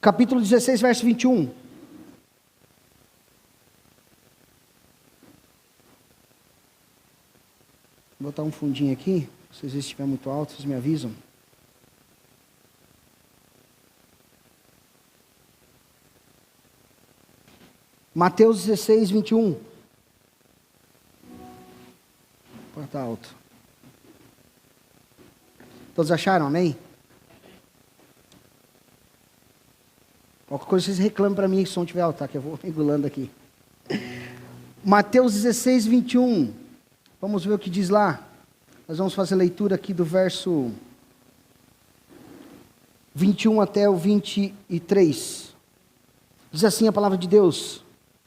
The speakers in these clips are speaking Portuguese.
capítulo 16, verso 21. Vou botar um fundinho aqui, se vocês estiver muito alto, vocês me avisam. Mateus 16, 21. Pode estar alto. Todos acharam, amém? Qualquer coisa vocês reclamam para mim se o som estiver alto, tá? Que eu vou regulando aqui. Mateus 16, 21. Vamos ver o que diz lá. Nós vamos fazer a leitura aqui do verso 21 até o 23. Diz assim a palavra de Deus.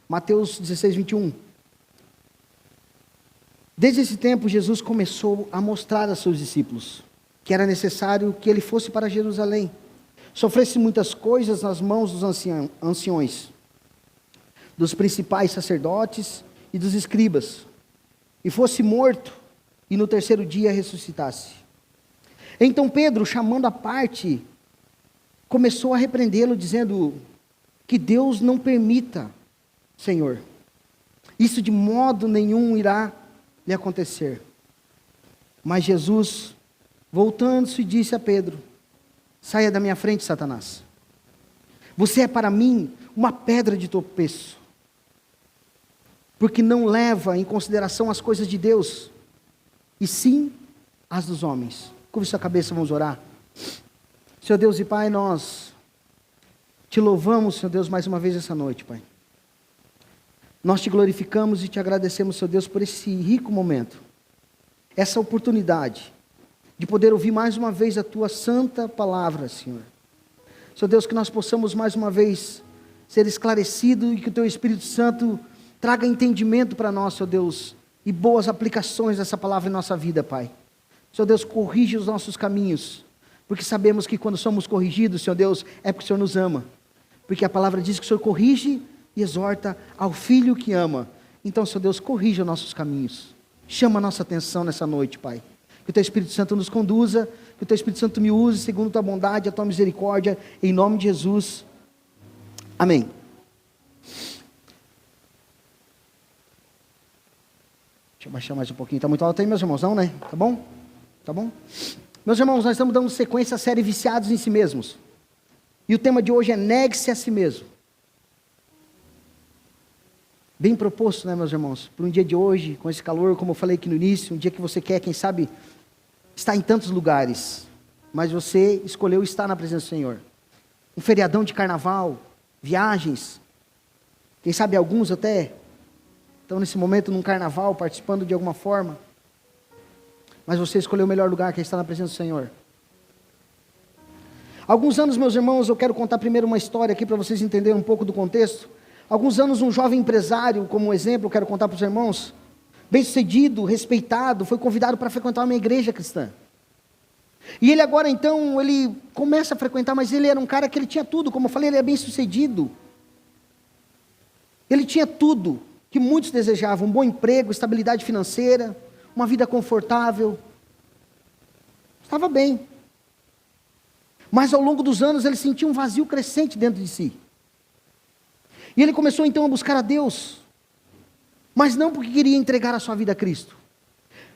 Mateus 16, 21. Desde esse tempo, Jesus começou a mostrar a seus discípulos que era necessário que ele fosse para Jerusalém, sofresse muitas coisas nas mãos dos anciões, dos principais sacerdotes e dos escribas, e fosse morto, e no terceiro dia ressuscitasse. Então Pedro, chamando à parte, começou a repreendê-lo, dizendo: que Deus não permita, Senhor, isso de modo nenhum irá lhe acontecer. Mas Jesus, voltando-se, disse a Pedro: saia da minha frente, Satanás. Você é para mim uma pedra de tropeço, porque não leva em consideração as coisas de Deus, e sim as dos homens. Curve sua cabeça, vamos orar. Senhor Deus e Pai, nós te louvamos, Senhor Deus, mais uma vez essa noite, Pai. Nós te glorificamos e te agradecemos, Senhor Deus, por esse rico momento, essa oportunidade de poder ouvir mais uma vez a Tua santa palavra, Senhor. Senhor Deus, que nós possamos mais uma vez ser esclarecidos e que o Teu Espírito Santo traga entendimento para nós, Senhor Deus, e boas aplicações dessa palavra em nossa vida, Pai. Senhor Deus, corrige os nossos caminhos, porque sabemos que quando somos corrigidos, Senhor Deus, é porque o Senhor nos ama. Porque a palavra diz que o Senhor corrige e exorta ao filho que ama. Então, Senhor Deus, corrija os nossos caminhos. Chama a nossa atenção nessa noite, Pai. Que o Teu Espírito Santo nos conduza, que o Teu Espírito Santo me use segundo a Tua bondade, a Tua misericórdia, em nome de Jesus. Amém. Deixa eu baixar mais um pouquinho. Está muito alto aí, meus irmãos, não, né? Tá bom? Tá bom? Meus irmãos, nós estamos dando sequência à série Viciados em Si Mesmos. E o tema de hoje é negue-se a si mesmo. Bem proposto, né, meus irmãos? Para um dia de hoje, com esse calor, como eu falei aqui no início, um dia que você quer, quem sabe, estar em tantos lugares, mas você escolheu estar na presença do Senhor. Um feriadão de carnaval, viagens, quem sabe alguns até estão nesse momento num carnaval, participando de alguma forma, mas você escolheu o melhor lugar, que é estar na presença do Senhor. Alguns anos, meus irmãos, eu quero contar primeiro uma história aqui para vocês entenderem um pouco do contexto. Alguns anos, um jovem empresário, como exemplo, eu quero contar para os irmãos, bem-sucedido, respeitado, foi convidado para frequentar uma igreja cristã. E ele agora, então, ele começa a frequentar, mas ele era um cara que ele tinha tudo, como eu falei, ele é bem-sucedido. Ele tinha tudo que muitos desejavam, um bom emprego, estabilidade financeira, uma vida confortável. Estava bem. Mas ao longo dos anos, ele sentia um vazio crescente dentro de si. E ele começou então a buscar a Deus, mas não porque queria entregar a sua vida a Cristo,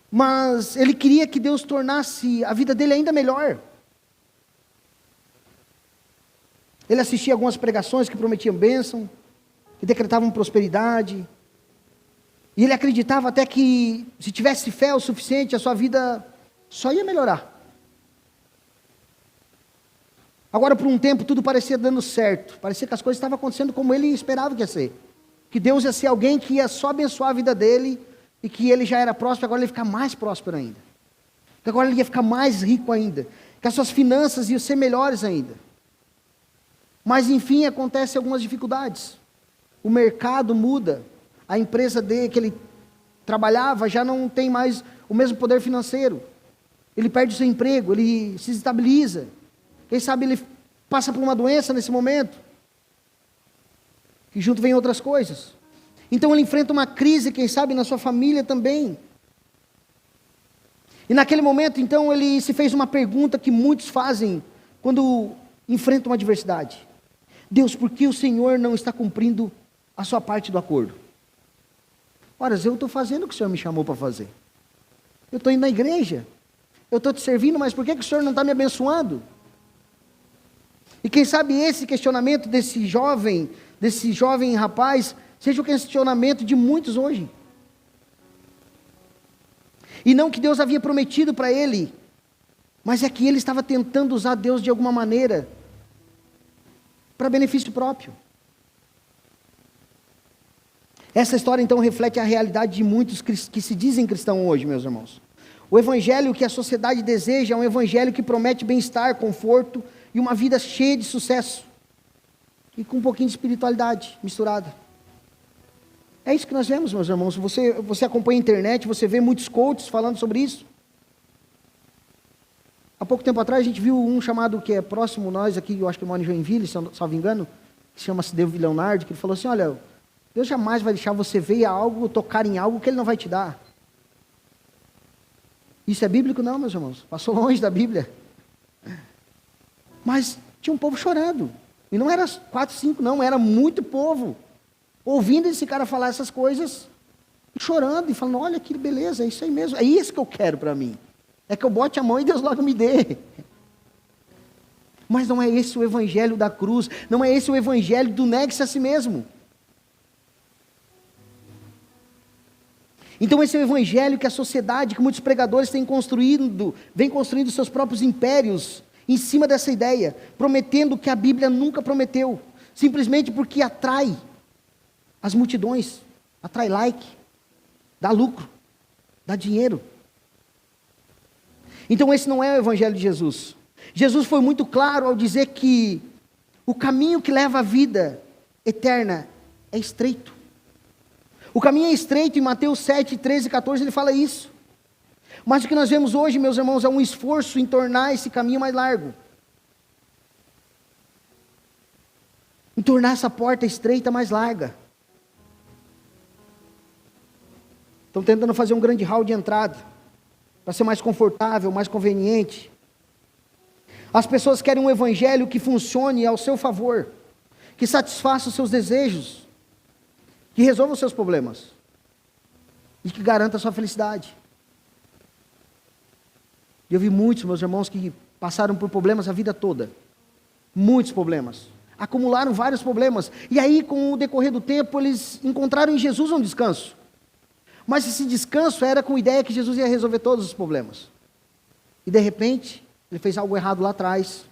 mas ele queria que Deus tornasse a vida dele ainda melhor. Ele assistia algumas pregações que prometiam bênção, que decretavam prosperidade, e ele acreditava até que se tivesse fé o suficiente, a sua vida só ia melhorar. Agora, por um tempo, tudo parecia dando certo. Parecia que as coisas estavam acontecendo como ele esperava que ia ser. Que Deus ia ser alguém que ia só abençoar a vida dele, e que ele já era próspero, agora ele ia ficar mais próspero ainda. Que agora ele ia ficar mais rico ainda. Que as suas finanças iam ser melhores ainda. Mas, enfim, acontecem algumas dificuldades. O mercado muda. A empresa dele, que ele trabalhava, já não tem mais o mesmo poder financeiro. Ele perde o seu emprego, ele se desestabiliza. Quem sabe ele passa por uma doença nesse momento. E junto vem outras coisas. Então ele enfrenta uma crise, quem sabe, na sua família também. E naquele momento, então, ele se fez uma pergunta que muitos fazem quando enfrentam uma adversidade. Deus, por que o Senhor não está cumprindo a sua parte do acordo? Ora, eu estou fazendo o que o Senhor me chamou para fazer. Eu estou indo na igreja. Eu estou te servindo, mas por que o Senhor não está me abençoando? E quem sabe esse questionamento desse jovem rapaz, seja o questionamento de muitos hoje. E não que Deus havia prometido para ele, mas é que ele estava tentando usar Deus de alguma maneira, para benefício próprio. Essa história então reflete a realidade de muitos que se dizem cristãos hoje, meus irmãos. O evangelho que a sociedade deseja é um evangelho que promete bem-estar, conforto e uma vida cheia de sucesso. E com um pouquinho de espiritualidade misturada. É isso que nós vemos, meus irmãos. Você acompanha a internet, você vê muitos coaches falando sobre isso. Há pouco tempo atrás a gente viu um chamado, que é próximo nós aqui, eu acho que mora em Joinville, se eu não me engano, que chama-se David Leonardo, que ele falou assim, olha, Deus jamais vai deixar você ver algo, tocar em algo que Ele não vai te dar. Isso é bíblico? Não, meus irmãos. Passou longe da Bíblia. Mas tinha um povo chorando. E não era 4, 5, não, era muito povo. Ouvindo esse cara falar essas coisas, chorando e falando, olha que beleza, é isso aí mesmo. É isso que eu quero para mim. É que eu bote a mão e Deus logo me dê. Mas não é esse o evangelho da cruz. Não é esse o evangelho do negue-se a si mesmo. Então esse é o evangelho que a sociedade, que muitos pregadores vem construindo seus próprios impérios em cima dessa ideia, prometendo que a Bíblia nunca prometeu, simplesmente porque atrai as multidões, atrai like, dá lucro, dá dinheiro. Então esse não é o evangelho de Jesus. Jesus foi muito claro ao dizer que o caminho que leva à vida eterna é estreito. O caminho é estreito, em Mateus 7, 13 e 14 ele fala isso. Mas o que nós vemos hoje, meus irmãos, é um esforço em tornar esse caminho mais largo. Em tornar essa porta estreita mais larga. Estão tentando fazer um grande hall de entrada, para ser mais confortável, mais conveniente. As pessoas querem um evangelho que funcione ao seu favor, que satisfaça os seus desejos, que resolva os seus problemas e que garanta a sua felicidade. Eu vi muitos, meus irmãos, que passaram por problemas a vida toda. Muitos problemas. Acumularam vários problemas. E aí, com o decorrer do tempo, eles encontraram em Jesus um descanso. Mas esse descanso era com a ideia que Jesus ia resolver todos os problemas. E de repente, ele fez algo errado lá atrás.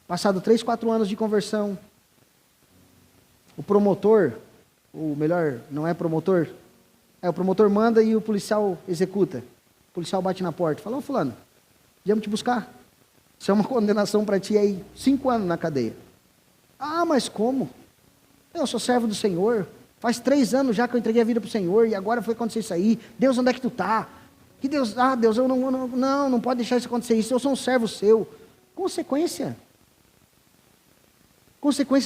Passado 3, 4 anos de conversão, o promotor, ou melhor, não é promotor, o promotor manda e o policial executa. O policial bate na porta, fala, ô fulano, viemos te buscar. Isso é uma condenação para ti aí, 5 anos na cadeia. Ah, mas como? Eu sou servo do Senhor, faz 3 anos já que eu entreguei a vida para o Senhor, e agora foi acontecer isso aí. Deus, onde é que tu está? Que Deus, Deus, eu não pode deixar isso acontecer, isso, eu sou um servo seu. Consequência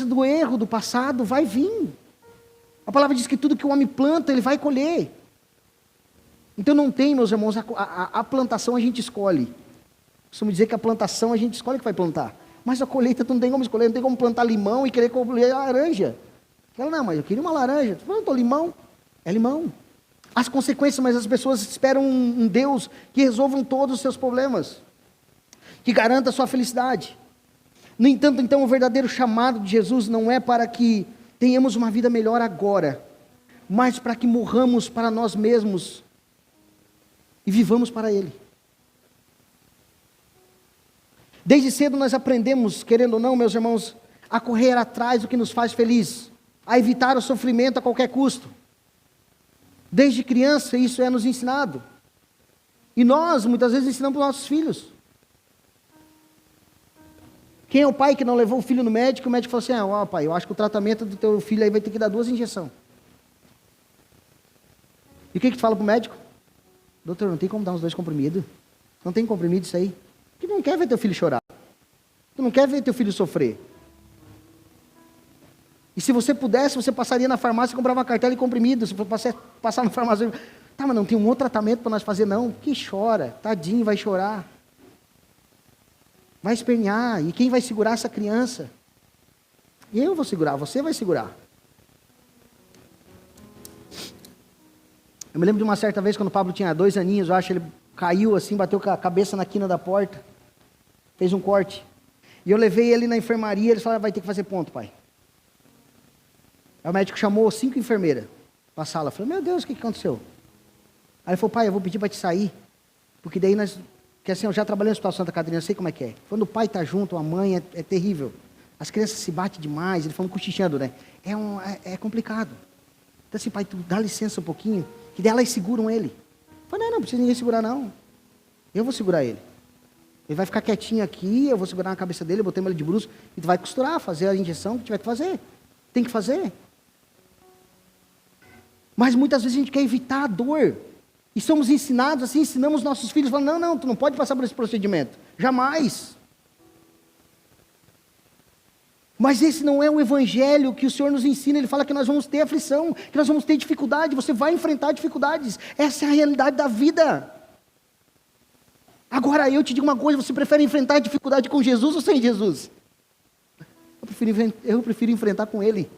do erro do passado vai vir. A palavra diz que tudo que o homem planta, ele vai colher. Então não tem, meus irmãos, a plantação a gente escolhe. Costumo dizer que a plantação a gente escolhe que vai plantar. Mas a colheita tu não tem como escolher, não tem como plantar limão e querer colher laranja. Ela, não, mas eu queria uma laranja. Tu plantou limão, é limão. As consequências, mas as pessoas esperam um Deus que resolva todos os seus problemas, que garanta a sua felicidade. No entanto, então, o verdadeiro chamado de Jesus não é para que tenhamos uma vida melhor agora, mas para que morramos para nós mesmos e vivamos para Ele. Desde cedo nós aprendemos, querendo ou não, meus irmãos, a correr atrás do que nos faz feliz, a evitar o sofrimento a qualquer custo. Desde criança isso é nos ensinado. E nós, muitas vezes, ensinamos para os nossos filhos. Quem é o pai que não levou o filho no médico, o médico falou assim, ó pai, eu acho que o tratamento do teu filho aí vai ter que dar 2 injeções. E o que tu fala para o médico? Doutor, não tem como dar uns 2 comprimidos? Não tem comprimido isso aí? Tu não quer ver teu filho chorar. Tu não quer ver teu filho sofrer. E se você pudesse, você passaria na farmácia e comprava uma cartela de comprimido. Se você passar na farmácia, tá, mas não tem um outro tratamento para nós fazer, não. Que chora, tadinho, vai chorar. Vai espernear. E quem vai segurar essa criança? E eu vou segurar, você vai segurar. Eu me lembro de uma certa vez, quando o Pablo tinha 2 aninhos, eu acho, ele caiu assim, bateu com a cabeça na quina da porta, fez um corte. E eu levei ele na enfermaria, eles falaram, vai ter que fazer ponto, pai. Aí o médico chamou 5 enfermeiras para a sala. Eu falei, meu Deus, o que aconteceu? Aí ele falou, pai, eu vou pedir para te sair, porque daí nós... Porque assim, eu já trabalhei no Hospital Santa Catarina, eu sei como é que é. Quando o pai está junto, a mãe, é terrível. As crianças se batem demais, eles falam cochichando, né? É complicado. Então assim, pai, tu dá licença um pouquinho, que daí elas seguram ele. Eu falei, não precisa ninguém segurar não. Eu vou segurar ele. Ele vai ficar quietinho aqui, eu vou segurar na cabeça dele, eu botei ele de bruço, e tu vai costurar, fazer a injeção que tiver que fazer. Tem que fazer. Mas muitas vezes a gente quer evitar a dor. E somos ensinados assim, ensinamos nossos filhos, falando, não, tu não pode passar por esse procedimento. Jamais. Mas esse não é o evangelho que o Senhor nos ensina. Ele fala que nós vamos ter aflição, que nós vamos ter dificuldade, você vai enfrentar dificuldades. Essa é a realidade da vida. Agora eu te digo uma coisa, você prefere enfrentar a dificuldade com Jesus ou sem Jesus? Eu prefiro enfrentar com Ele.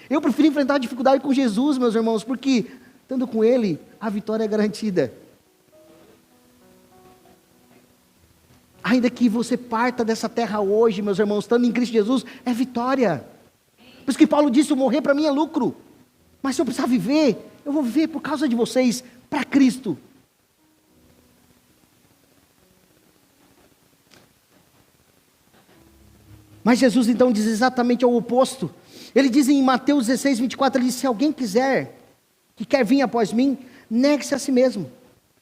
Eu prefiro enfrentar a dificuldade com Jesus, meus irmãos, porque estando com Ele, a vitória é garantida. Ainda que você parta dessa terra hoje, meus irmãos, estando em Cristo Jesus, é vitória. Por isso que Paulo disse, o morrer para mim é lucro. Mas se eu precisar viver, eu vou viver por causa de vocês, para Cristo. Mas Jesus então diz exatamente ao oposto. Ele diz em Mateus 16, 24, ele diz, se alguém que quer vir após mim, negue-se a si mesmo,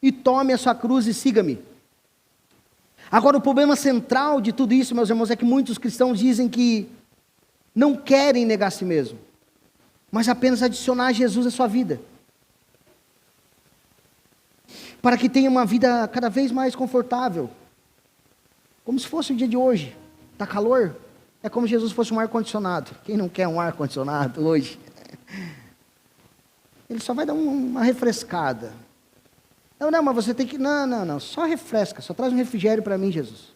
e tome a sua cruz e siga-me. Agora o problema central de tudo isso, meus irmãos, é que muitos cristãos dizem que não querem negar a si mesmo, mas apenas adicionar Jesus à sua vida, para que tenha uma vida cada vez mais confortável, como se fosse o dia de hoje. Está calor? É como se Jesus fosse um ar-condicionado. Quem não quer um ar-condicionado hoje? Ele só vai dar uma refrescada. Não, mas você tem que... Não, só refresca, só traz um refrigério para mim, Jesus.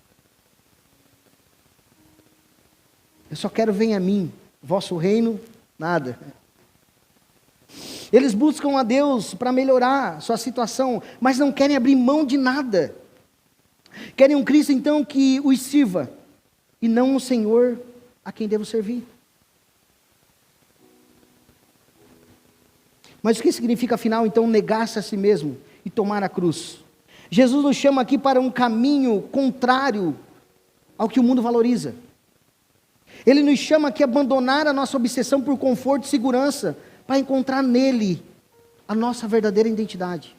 Eu só quero venha a mim, vosso reino, nada. Eles buscam a Deus para melhorar sua situação, mas não querem abrir mão de nada. Querem um Cristo então que os sirva, e não um Senhor a quem devo servir. Mas o que significa afinal então negar-se a si mesmo e tomar a cruz? Jesus nos chama aqui para um caminho contrário ao que o mundo valoriza. Ele nos chama aqui a abandonar a nossa obsessão por conforto e segurança, para encontrar nele a nossa verdadeira identidade.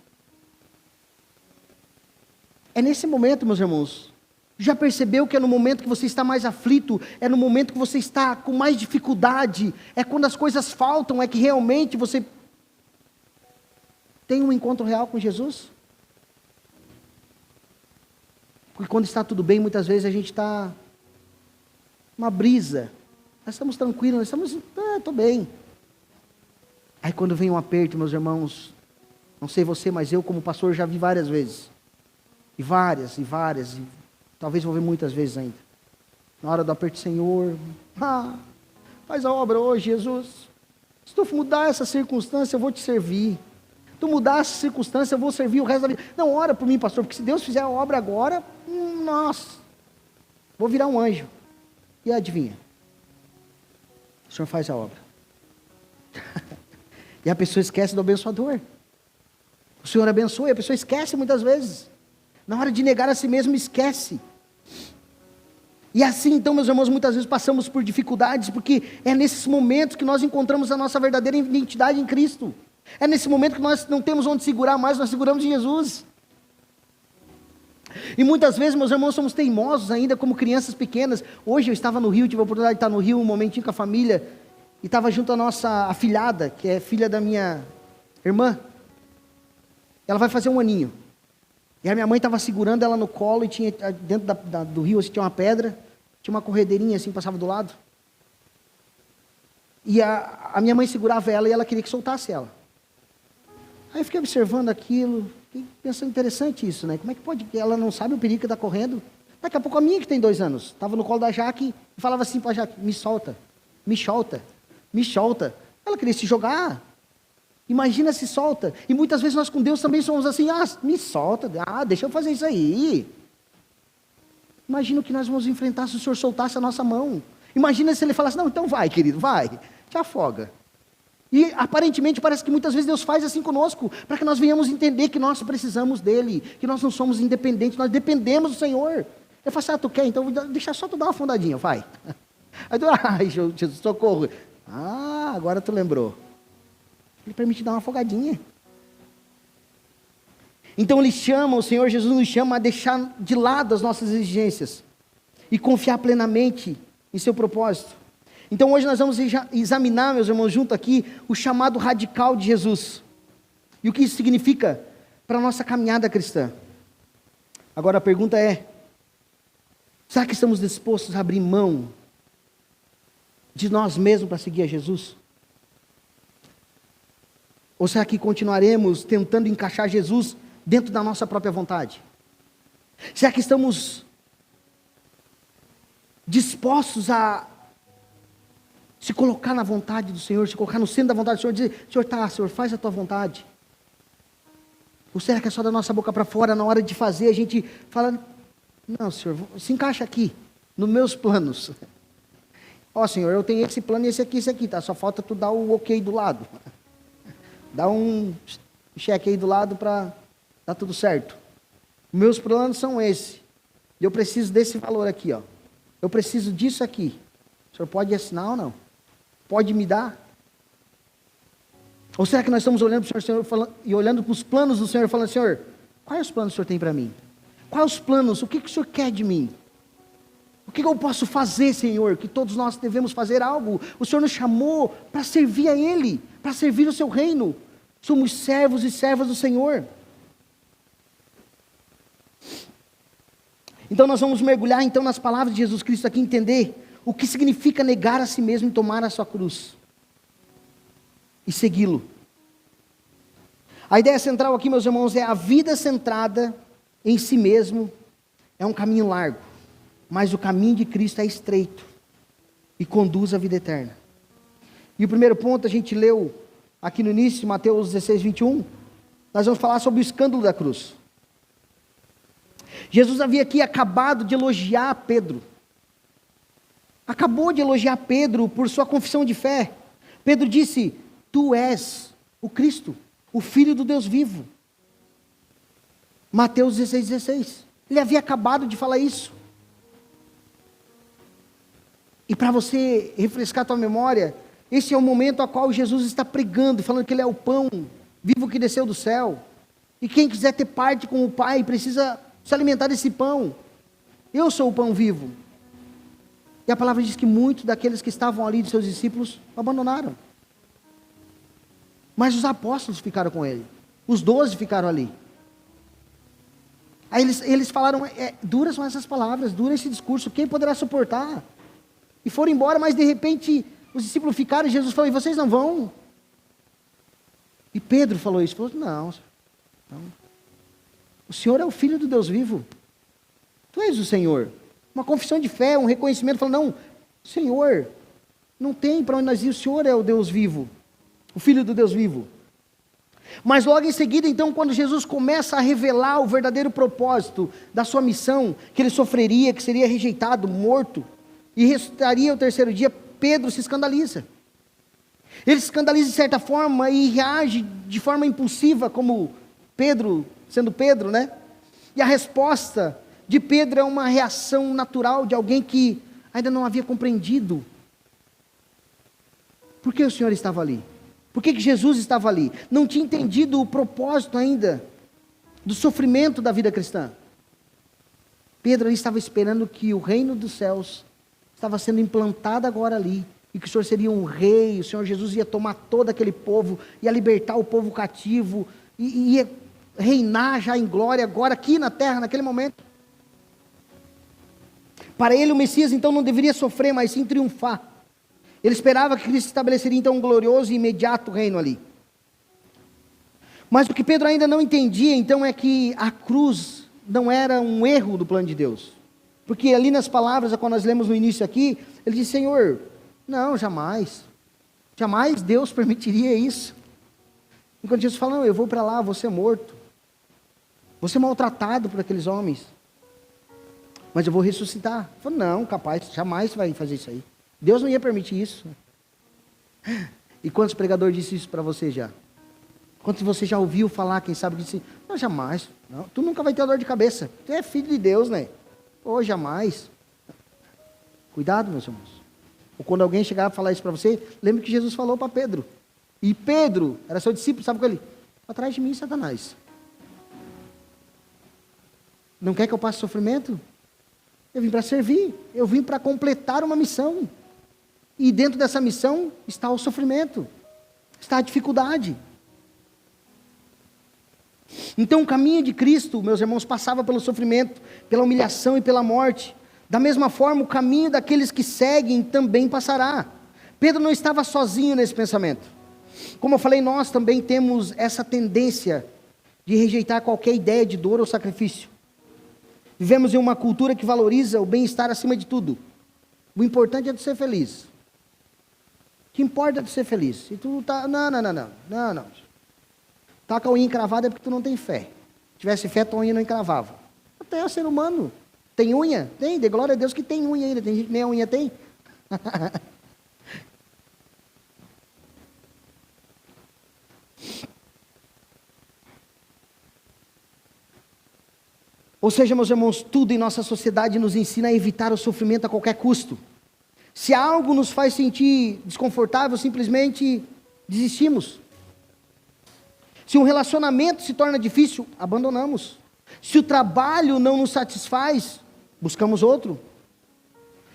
É nesse momento, meus irmãos, já percebeu que é no momento que você está mais aflito, é no momento que você está com mais dificuldade, é quando as coisas faltam, é que realmente você tem um encontro real com Jesus? Porque quando está tudo bem, muitas vezes a gente está uma brisa, nós estamos tranquilos, nós estamos, estou bem. Aí quando vem um aperto, meus irmãos, não sei você, mas eu como pastor já vi várias vezes, e talvez vou ver muitas vezes ainda. Na hora do aperto, Senhor, faz a obra hoje, Jesus. Se tu mudar essa circunstância, eu vou te servir. Se tu mudar essa circunstância, eu vou servir o resto da vida. Não, ora por mim, pastor, porque se Deus fizer a obra agora, nossa, vou virar um anjo. E adivinha? O Senhor faz a obra. E a pessoa esquece do abençoador. O Senhor abençoa e a pessoa esquece muitas vezes. Na hora de negar a si mesmo, esquece. E assim, então, meus irmãos, muitas vezes passamos por dificuldades, porque é nesses momentos que nós encontramos a nossa verdadeira identidade em Cristo. É nesse momento que nós não temos onde segurar mais, nós seguramos em Jesus. E muitas vezes, meus irmãos, somos teimosos ainda como crianças pequenas. Hoje eu estava no Rio, tive a oportunidade de estar no Rio um momentinho com a família, e estava junto à nossa afilhada, que é filha da minha irmã. Ela vai fazer 1 aninho. E a minha mãe estava segurando ela no colo e tinha dentro do rio assim, tinha uma pedra, tinha uma corredeirinha assim, passava do lado. E a minha mãe segurava ela e ela queria que soltasse ela. Aí eu fiquei observando aquilo, fiquei pensando, interessante isso, né? Como é que pode, ela não sabe o perigo que está correndo? Daqui a pouco a minha que tem 2 anos, estava no colo da Jaque e falava assim para a Jaque, me solta, me solta, me solta. Ela queria se jogar. Imagina se solta. E muitas vezes nós com Deus também somos assim, me solta, deixa eu fazer isso aí. Imagina o que nós vamos enfrentar se o Senhor soltasse a nossa mão. Imagina se Ele falasse, não, então vai, querido, vai, te afoga. E aparentemente parece que muitas vezes Deus faz assim conosco, para que nós venhamos entender que nós precisamos dEle, que nós não somos independentes, nós dependemos do Senhor. Ele fala assim, tu quer? Então deixa só tu dar uma afundadinha, vai. Aí tu, Jesus, socorro. Agora tu lembrou. Ele permite dar uma afogadinha. Então Ele chama, o Senhor Jesus nos chama a deixar de lado as nossas exigências e confiar plenamente em seu propósito. Então hoje nós vamos examinar, meus irmãos, junto aqui, o chamado radical de Jesus. E o que isso significa para a nossa caminhada cristã. Agora a pergunta é, será que estamos dispostos a abrir mão de nós mesmos para seguir a Jesus? Ou será que continuaremos tentando encaixar Jesus dentro da nossa própria vontade? Será que estamos dispostos a se colocar na vontade do Senhor, se colocar no centro da vontade do Senhor, dizer, Senhor, faz a tua vontade? Ou será que é só da nossa boca para fora, na hora de fazer, a gente fala, não, Senhor, se encaixa aqui, nos meus planos. Senhor, eu tenho esse plano e esse aqui, tá? Só falta tu dar o ok do lado. Dá um cheque aí do lado para dar tudo certo. Meus planos são esses. Eu preciso desse valor aqui, ó. Eu preciso disso aqui. O Senhor pode assinar ou não? Pode me dar? Ou será que nós estamos olhando para o Senhor e olhando para os planos do Senhor e falando, Senhor, quais os planos que o Senhor tem para mim? Quais os planos? O que o Senhor quer de mim? O que eu posso fazer, Senhor? Que todos nós devemos fazer algo. O Senhor nos chamou para servir a Ele, para servir o seu reino. Somos servos e servas do Senhor. Então nós vamos mergulhar então nas palavras de Jesus Cristo aqui, entender o que significa negar a si mesmo e tomar a sua cruz. E segui-lo. A ideia central aqui, meus irmãos, é a vida centrada em si mesmo é um caminho largo, mas o caminho de Cristo é estreito e conduz à vida eterna. E o primeiro ponto a gente leu aqui no início, Mateus 16, 21, nós vamos falar sobre o escândalo da cruz. Jesus havia aqui acabado de elogiar Pedro. Acabou de elogiar Pedro por sua confissão de fé. Pedro disse, tu és o Cristo, o Filho do Deus vivo. Mateus 16, 16. Ele havia acabado de falar isso. E para você refrescar a tua memória, esse é o momento a qual Jesus está pregando, falando que Ele é o pão vivo que desceu do céu. E quem quiser ter parte com o Pai, precisa se alimentar desse pão. Eu sou o pão vivo. E a palavra diz que muitos daqueles que estavam ali, de seus discípulos, o abandonaram. Mas os apóstolos ficaram com Ele. Os 12 ficaram ali. Aí eles falaram, duras são essas palavras, dura esse discurso, quem poderá suportar? E foram embora, mas de repente os discípulos ficaram e Jesus falou, e vocês não vão? E Pedro falou isso, falou, não. O Senhor é o Filho do Deus vivo. Tu és o Senhor. Uma confissão de fé, um reconhecimento, falando, não, Senhor, não tem para onde nós ir, o Senhor é o Deus vivo, o Filho do Deus vivo. Mas logo em seguida, então, quando Jesus começa a revelar o verdadeiro propósito da sua missão, que ele sofreria, que seria rejeitado, morto, e ressuscitaria ao terceiro dia, Pedro se escandaliza. Ele se escandaliza de certa forma e reage de forma impulsiva, como Pedro, sendo Pedro, né? E a resposta de Pedro é uma reação natural de alguém que ainda não havia compreendido. Por que o Senhor estava ali? Por que Jesus estava ali? Não tinha entendido o propósito ainda do sofrimento da vida cristã. Pedro ali estava esperando que o reino dos céus estava sendo implantado agora ali, e que o Senhor seria um rei, o Senhor Jesus ia tomar todo aquele povo, ia libertar o povo cativo, e ia reinar já em glória agora aqui na terra, naquele momento. Para ele o Messias então não deveria sofrer, mas sim triunfar. Ele esperava que Cristo estabeleceria então um glorioso e imediato reino ali. Mas o que Pedro ainda não entendia então é que a cruz não era um erro do plano de Deus. Porque ali nas palavras, quando nós lemos no início aqui, ele diz, Senhor, Não, jamais. Jamais Deus permitiria isso. Enquanto Jesus fala, não, eu vou para lá, vou ser morto. Vou ser maltratado por aqueles homens. Mas eu vou ressuscitar. Ele falou, não, capaz, jamais vai fazer isso aí. Deus não ia permitir isso. E quantos pregadores disse isso para você já? Quantos você já ouviu falar, quem sabe, disse, não, jamais. Não, tu nunca vai ter dor de cabeça. Tu é filho de Deus, né? Ou jamais. Cuidado, meus irmãos. Ou quando alguém chegar a falar isso para você, lembre que Jesus falou para Pedro. E Pedro era seu discípulo, sabe o que ele? Atrás de mim, Satanás. Não quer que eu passe sofrimento? Eu vim para servir. Eu vim para completar uma missão. E dentro dessa missão está o sofrimento. Está a dificuldade. Então o caminho de Cristo, meus irmãos, passava pelo sofrimento, pela humilhação e pela morte. Da mesma forma, o caminho daqueles que seguem também passará. Pedro não estava sozinho nesse pensamento. Como eu falei, nós também temos essa tendência de rejeitar qualquer ideia de dor ou sacrifício. Vivemos em uma cultura que valoriza o bem-estar acima de tudo. O importante é tu ser feliz. O que importa é tu ser feliz. Se tu tá... Não. Tá com a unha encravada é porque tu não tem fé. Se tivesse fé, tua unha não encravava. Até o ser humano. Tem unha? Tem, de glória a Deus que tem unha ainda. Tem gente que nem a unha tem. Ou seja, meus irmãos, tudo em nossa sociedade nos ensina a evitar o sofrimento a qualquer custo. Se algo nos faz sentir desconfortável, simplesmente desistimos. Se um relacionamento se torna difícil, abandonamos. Se o trabalho não nos satisfaz, buscamos outro.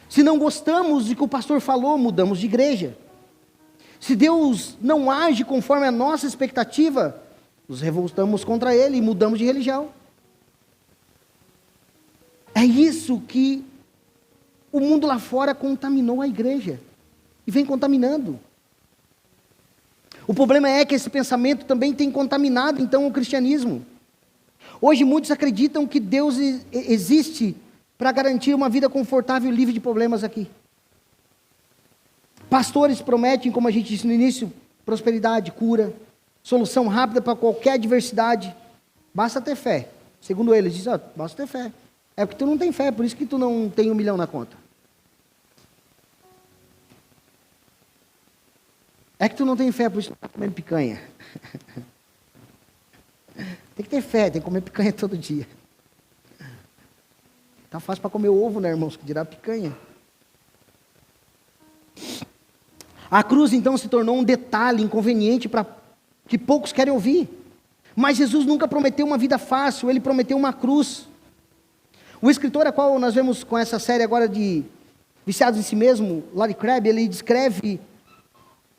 Se não gostamos do que o pastor falou, mudamos de igreja. Se Deus não age conforme a nossa expectativa, nos revoltamos contra Ele e mudamos de religião. É isso que o mundo lá fora contaminou a igreja. E vem contaminando. O problema é que esse pensamento também tem contaminado, então, o cristianismo. Hoje muitos acreditam que Deus existe para garantir uma vida confortável e livre de problemas aqui. Pastores prometem, como a gente disse no início, prosperidade, cura, solução rápida para qualquer adversidade. Basta ter fé. Segundo eles, dizem, basta ter fé. É porque tu não tem fé, por isso que tu não tem 1 milhão na conta. É que tu não tem fé, por isso que tu está comendo picanha. Tem que ter fé, tem que comer picanha todo dia. Tá fácil para comer ovo, né, irmãos? Que dirá picanha. A cruz, então, se tornou um detalhe inconveniente para que poucos querem ouvir. Mas Jesus nunca prometeu uma vida fácil, Ele prometeu uma cruz. O escritor a qual nós vemos com essa série agora de Viciados em Si Mesmo, Larry Crabb, ele descreve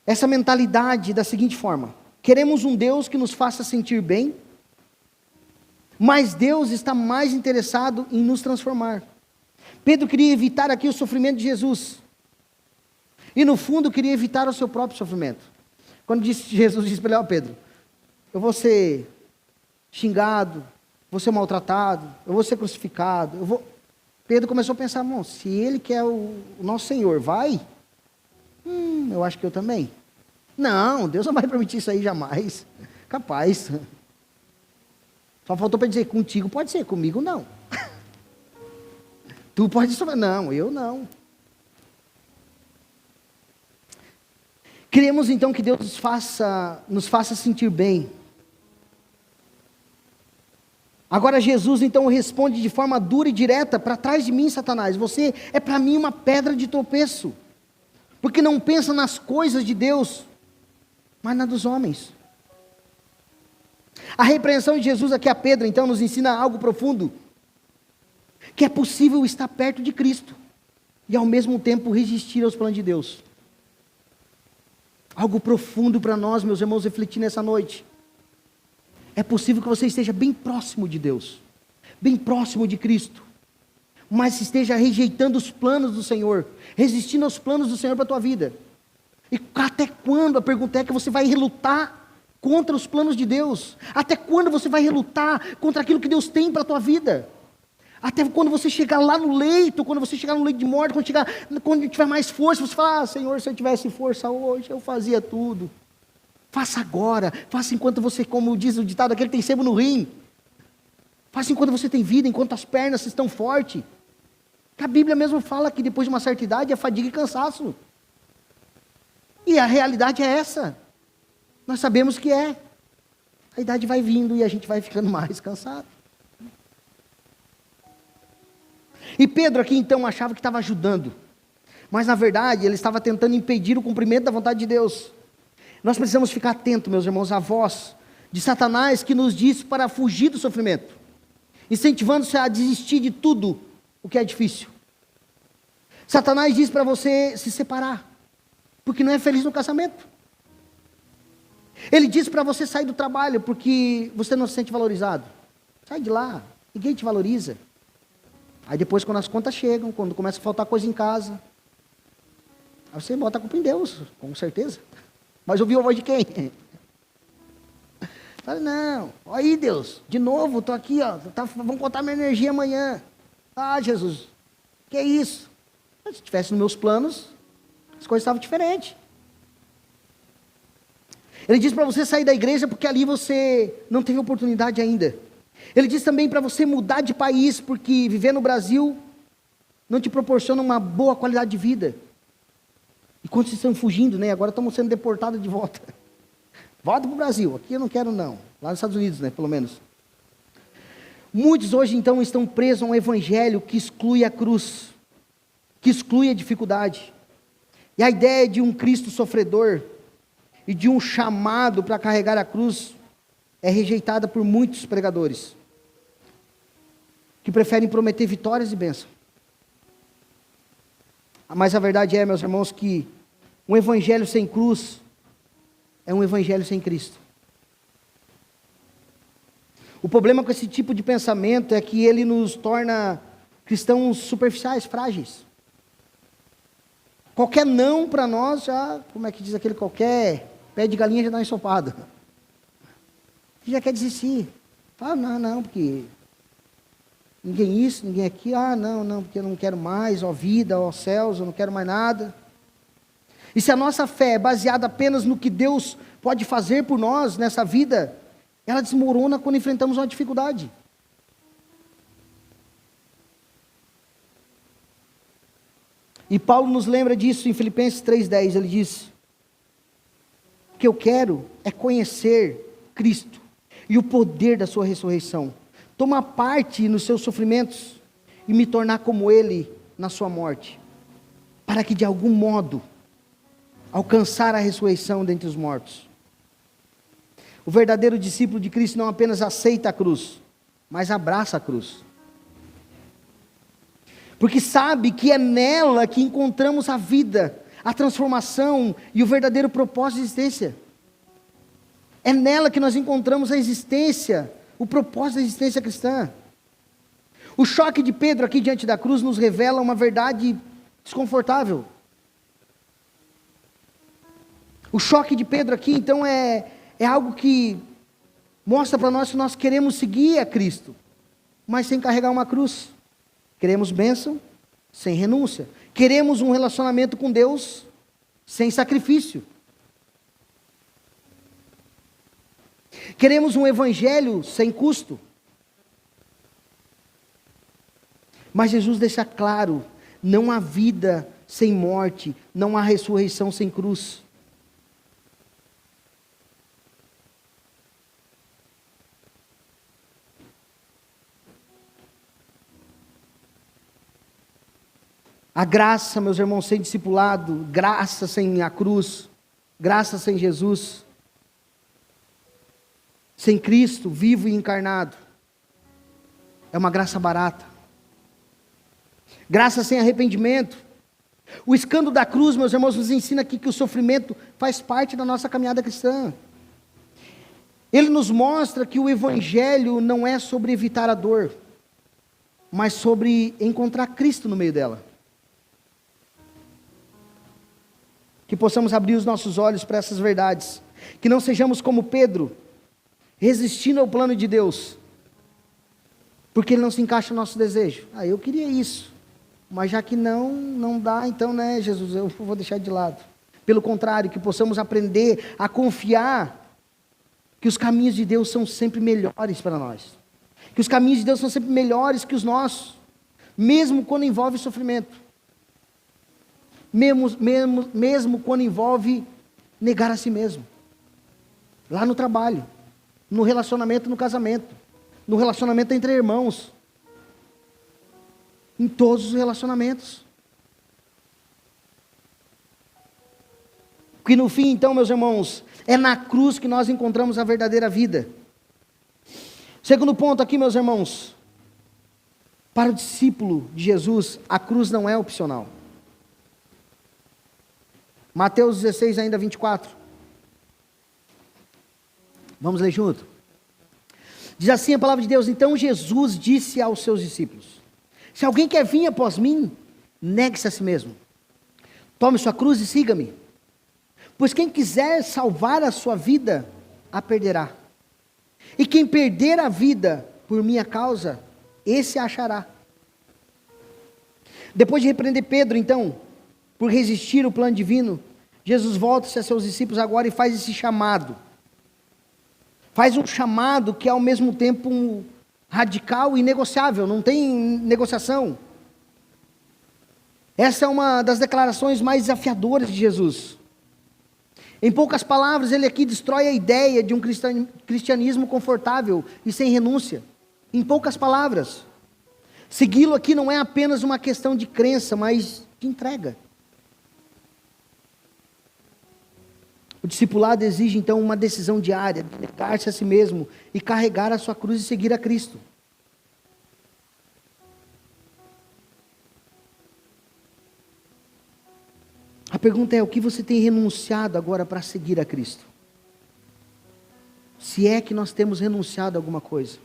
essa mentalidade da seguinte forma: queremos um Deus que nos faça sentir bem, mas Deus está mais interessado em nos transformar. Pedro queria evitar aqui o sofrimento de Jesus, e no fundo queria evitar o seu próprio sofrimento. Quando Jesus disse para ele, Pedro, eu vou ser xingado, vou ser maltratado, eu vou ser crucificado, Pedro começou a pensar, irmão, se ele quer o nosso Senhor, vai? Eu acho que eu também. Não, Deus não vai permitir isso aí jamais. Capaz. Só faltou para dizer, contigo pode ser, comigo não. Tu pode sofrer. Não, eu não. Queremos então que Deus nos faça sentir bem. Agora Jesus então responde de forma dura e direta, para trás de mim, Satanás, você é para mim uma pedra de tropeço, porque não pensa nas coisas de Deus, mas na dos homens. A repreensão de Jesus aqui a Pedro então nos ensina algo profundo, que é possível estar perto de Cristo, e ao mesmo tempo resistir aos planos de Deus. Algo profundo para nós, meus irmãos, refletir nessa noite. É possível que você esteja bem próximo de Deus, bem próximo de Cristo, mas esteja rejeitando os planos do Senhor, resistindo aos planos do Senhor para a tua vida. E até quando, a pergunta é que você vai relutar contra os planos de Deus? Até quando você vai relutar contra aquilo que Deus tem para a tua vida? Até quando você chegar lá no leito, quando você chegar no leito de morte, quando tiver mais força, você fala, Senhor, se eu tivesse força hoje, eu fazia tudo. Faça agora, faça enquanto você, como diz o ditado, aquele tem sebo no rim. Faça enquanto você tem vida, enquanto as pernas estão fortes. A Bíblia mesmo fala que depois de uma certa idade é fadiga e cansaço. E a realidade é essa. Nós sabemos que é. A idade vai vindo e a gente vai ficando mais cansado. E Pedro aqui então achava que estava ajudando. Mas na verdade ele estava tentando impedir o cumprimento da vontade de Deus. Nós precisamos ficar atentos, meus irmãos, à voz de Satanás que nos diz para fugir do sofrimento, incentivando-se a desistir de tudo o que é difícil. Satanás diz para você se separar, porque não é feliz no casamento. Ele diz para você sair do trabalho, porque você não se sente valorizado. Sai de lá, ninguém te valoriza. Aí depois quando as contas chegam, quando começa a faltar coisa em casa, aí você bota a culpa em Deus, com certeza. Mas ouviu a voz de quem? Fala, não, aí Deus, de novo, estou aqui, ó, vamos contar minha energia amanhã. Ah, Jesus, que é isso? Se estivesse nos meus planos, as coisas estavam diferentes. Ele diz para você sair da igreja porque ali você não teve oportunidade ainda. Ele diz também para você mudar de país, porque viver no Brasil não te proporciona uma boa qualidade de vida. E quando vocês estão fugindo, né? Agora estamos sendo deportados de volta. Volta para o Brasil, aqui eu não quero não. Lá nos Estados Unidos, né? Pelo menos. Muitos hoje então estão presos a um evangelho que exclui a cruz, que exclui a dificuldade. E a ideia de um Cristo sofredor e de um chamado para carregar a cruz é rejeitada por muitos pregadores, que preferem prometer vitórias e bênçãos. Mas a verdade é, meus irmãos, que um evangelho sem cruz é um evangelho sem Cristo. O problema com esse tipo de pensamento é que ele nos torna cristãos superficiais, frágeis. Qualquer não para nós já, como é que diz aquele, qualquer pé de galinha já dá ensopado. Já quer desistir. Fala, não, porque ninguém isso, ninguém aqui. Ah, não, porque eu não quero mais, ó vida, ó céus, eu não quero mais nada. E se a nossa fé é baseada apenas no que Deus pode fazer por nós nessa vida, ela desmorona quando enfrentamos uma dificuldade. E Paulo nos lembra disso em Filipenses 3,10, ele diz: o que eu quero é conhecer Cristo e o poder da sua ressurreição, tomar parte nos seus sofrimentos e me tornar como Ele na sua morte, para que de algum modo alcançar a ressurreição dentre os mortos. O verdadeiro discípulo de Cristo não apenas aceita a cruz, mas abraça a cruz. Porque sabe que é nela que encontramos a vida, a transformação e o verdadeiro propósito de existência. É nela que nós encontramos a existência, o propósito da existência cristã. O choque de Pedro aqui diante da cruz nos revela uma verdade desconfortável. O choque de Pedro aqui então é algo que mostra para nós que nós queremos seguir a Cristo, mas sem carregar uma cruz. Queremos bênção sem renúncia. Queremos um relacionamento com Deus sem sacrifício. Queremos um evangelho sem custo. Mas Jesus deixa claro, não há vida sem morte, não há ressurreição sem cruz. A graça, meus irmãos, sem discipulado, graça sem a cruz, graça sem Jesus, sem Cristo, vivo e encarnado, é uma graça barata. Graça sem arrependimento. O escândalo da cruz, meus irmãos, nos ensina aqui que o sofrimento faz parte da nossa caminhada cristã. Ele nos mostra que o evangelho não é sobre evitar a dor, mas sobre encontrar Cristo no meio dela. Que possamos abrir os nossos olhos para essas verdades. Que não sejamos como Pedro, resistindo ao plano de Deus. Porque ele não se encaixa no nosso desejo. Eu queria isso, mas já que não dá, então, né, Jesus, eu vou deixar de lado. Pelo contrário, que possamos aprender a confiar que os caminhos de Deus são sempre melhores para nós. Que os caminhos de Deus são sempre melhores que os nossos, mesmo quando envolve sofrimento. Mesmo quando envolve negar a si mesmo. Lá no trabalho, no relacionamento, no casamento, no relacionamento entre irmãos, em todos os relacionamentos. Porque no fim, então, meus irmãos, é na cruz que nós encontramos a verdadeira vida. Segundo ponto aqui, meus irmãos, para o discípulo de Jesus, a cruz não é opcional. Mateus 16, ainda 24. Vamos ler junto? Diz assim a palavra de Deus: então Jesus disse aos seus discípulos: se alguém quer vir após mim, negue-se a si mesmo. Tome sua cruz e siga-me. Pois quem quiser salvar a sua vida, a perderá. E quem perder a vida por minha causa, esse a achará. Depois de repreender Pedro, então, por resistir ao plano divino, Jesus volta-se a seus discípulos agora e faz esse chamado. Faz um chamado que é ao mesmo tempo radical e negociável, não tem negociação. Essa é uma das declarações mais desafiadoras de Jesus. Em poucas palavras, ele aqui destrói a ideia de um cristianismo confortável e sem renúncia. Em poucas palavras, segui-lo aqui não é apenas uma questão de crença, mas de entrega. O discipulado exige então uma decisão diária, de negar-se a si mesmo e carregar a sua cruz e seguir a Cristo. A pergunta é: o que você tem renunciado agora para seguir a Cristo? Se é que nós temos renunciado a alguma coisa.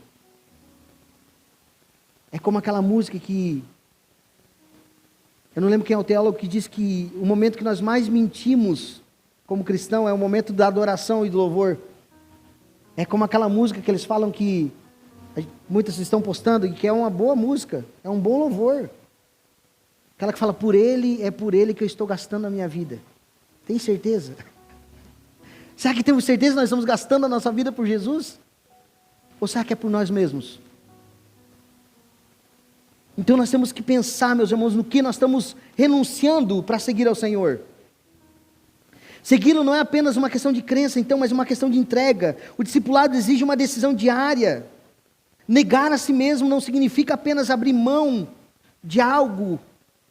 É como aquela música que... eu não lembro quem é o teólogo que diz que o momento que nós mais mentimos como cristão é o momento da adoração e do louvor. É como aquela música que eles falam que muitas estão postando, e que é uma boa música, é um bom louvor. Aquela que fala: é por Ele que eu estou gastando a minha vida. Tem certeza? Será que temos certeza que nós estamos gastando a nossa vida por Jesus? Ou será que é por nós mesmos? Então nós temos que pensar, meus irmãos, no que nós estamos renunciando para seguir ao Senhor. Segui-lo não é apenas uma questão de crença, então, mas uma questão de entrega. O discipulado exige uma decisão diária. Negar a si mesmo não significa apenas abrir mão de algo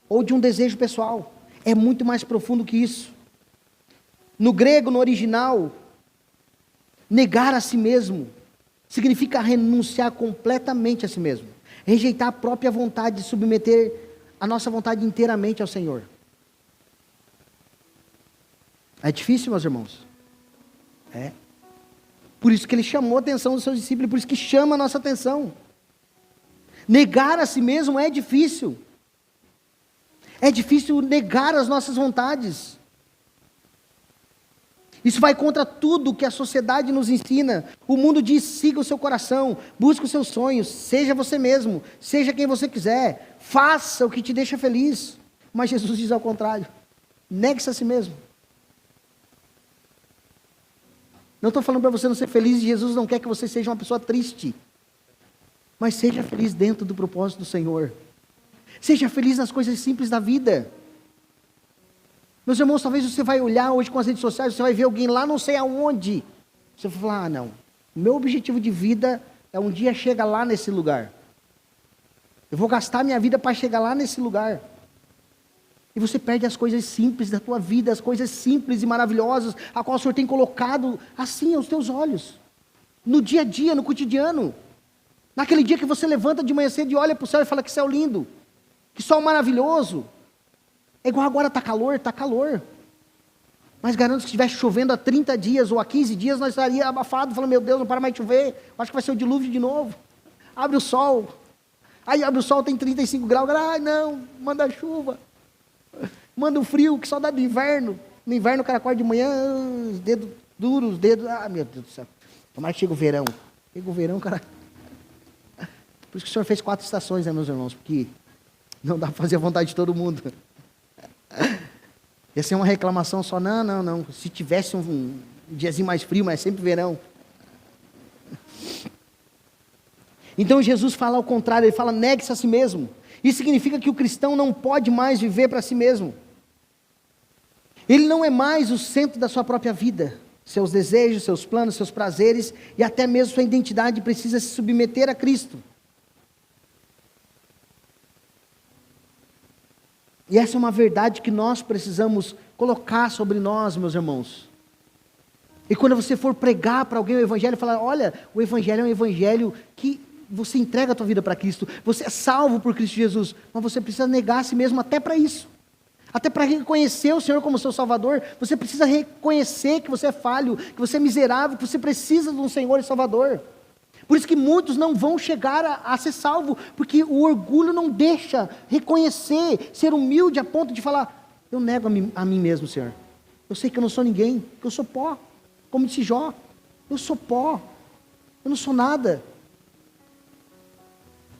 ou de um desejo pessoal. É muito mais profundo que isso. No grego, no original, negar a si mesmo significa renunciar completamente a si mesmo. Rejeitar a própria vontade, submeter a nossa vontade inteiramente ao Senhor. É difícil, meus irmãos? É. Por isso que ele chamou a atenção dos seus discípulos, por isso que chama a nossa atenção. Negar a si mesmo é difícil. É difícil negar as nossas vontades. Isso vai contra tudo que a sociedade nos ensina. O mundo diz: siga o seu coração, busque os seus sonhos, seja você mesmo, seja quem você quiser, faça o que te deixa feliz. Mas Jesus diz ao contrário: negue-se a si mesmo. Não estou falando para você não ser feliz, Jesus não quer que você seja uma pessoa triste. Mas seja feliz dentro do propósito do Senhor. Seja feliz nas coisas simples da vida. Meus irmãos, talvez você vai olhar hoje com as redes sociais, você vai ver alguém lá não sei aonde. Você vai falar: não, o meu objetivo de vida é um dia chegar lá nesse lugar. Eu vou gastar minha vida para chegar lá nesse lugar. E você perde as coisas simples da tua vida, as coisas simples e maravilhosas, a qual o Senhor tem colocado assim aos teus olhos. No dia a dia, no cotidiano. Naquele dia que você levanta de manhã cedo e olha para o céu e fala: que céu lindo, que sol maravilhoso. É igual agora, está calor, está calor. Mas garanto que se estivesse chovendo há 30 dias ou há 15 dias, nós estaríamos abafados, falando: meu Deus, não para mais de chover, acho que vai ser o dilúvio de novo. Abre o sol. Aí abre o sol, tem 35 graus, ai não, manda chuva. Manda o frio, que saudade do inverno. No inverno o cara acorda de manhã, os dedos duros, os dedos... meu Deus do céu. Tomara que chega o verão. Chega o verão, cara... Por isso que o Senhor fez 4 estações, né, meus irmãos? Porque não dá para fazer a vontade de todo mundo. Ia ser uma reclamação só, não. Se tivesse um diazinho mais frio, mas é sempre verão. Então Jesus fala ao contrário, ele fala, negue-se a si mesmo. Isso significa que o cristão não pode mais viver para si mesmo. Ele não é mais o centro da sua própria vida. Seus desejos, seus planos, seus prazeres e até mesmo sua identidade precisa se submeter a Cristo. E essa é uma verdade que nós precisamos colocar sobre nós, meus irmãos. E quando você for pregar para alguém o Evangelho, falar, olha, o Evangelho é um Evangelho que você entrega a tua vida para Cristo, você é salvo por Cristo Jesus, mas você precisa negar a si mesmo até para isso. Até para reconhecer o Senhor como seu Salvador, você precisa reconhecer que você é falho, que você é miserável, que você precisa de um Senhor e Salvador. Por isso que muitos não vão chegar a ser salvo, porque o orgulho não deixa reconhecer, ser humilde a ponto de falar, eu nego a mim mesmo, Senhor. Eu sei que eu não sou ninguém, que eu sou pó, como disse Jó, eu sou pó, eu não sou nada.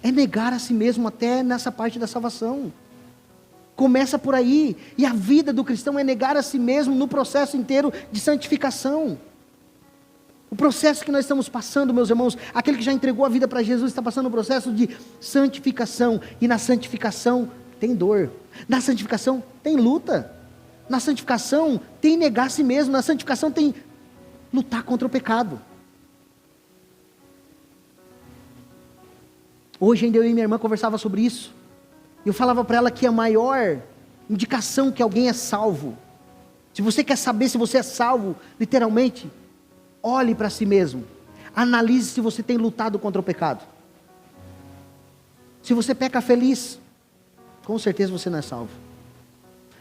É negar a si mesmo até nessa parte da salvação. Começa por aí, e a vida do cristão é negar a si mesmo no processo inteiro de santificação. O processo que nós estamos passando, meus irmãos, aquele que já entregou a vida para Jesus está passando um processo de santificação, e na santificação tem dor, na santificação tem luta, na santificação tem negar a si mesmo, na santificação tem lutar contra o pecado. Hoje ainda eu e minha irmã conversava sobre isso, eu falava para ela que a maior indicação que alguém é salvo, se você quer saber se você é salvo, literalmente, olhe para si mesmo, analise se você tem lutado contra o pecado. Se você peca feliz, com certeza você não é salvo.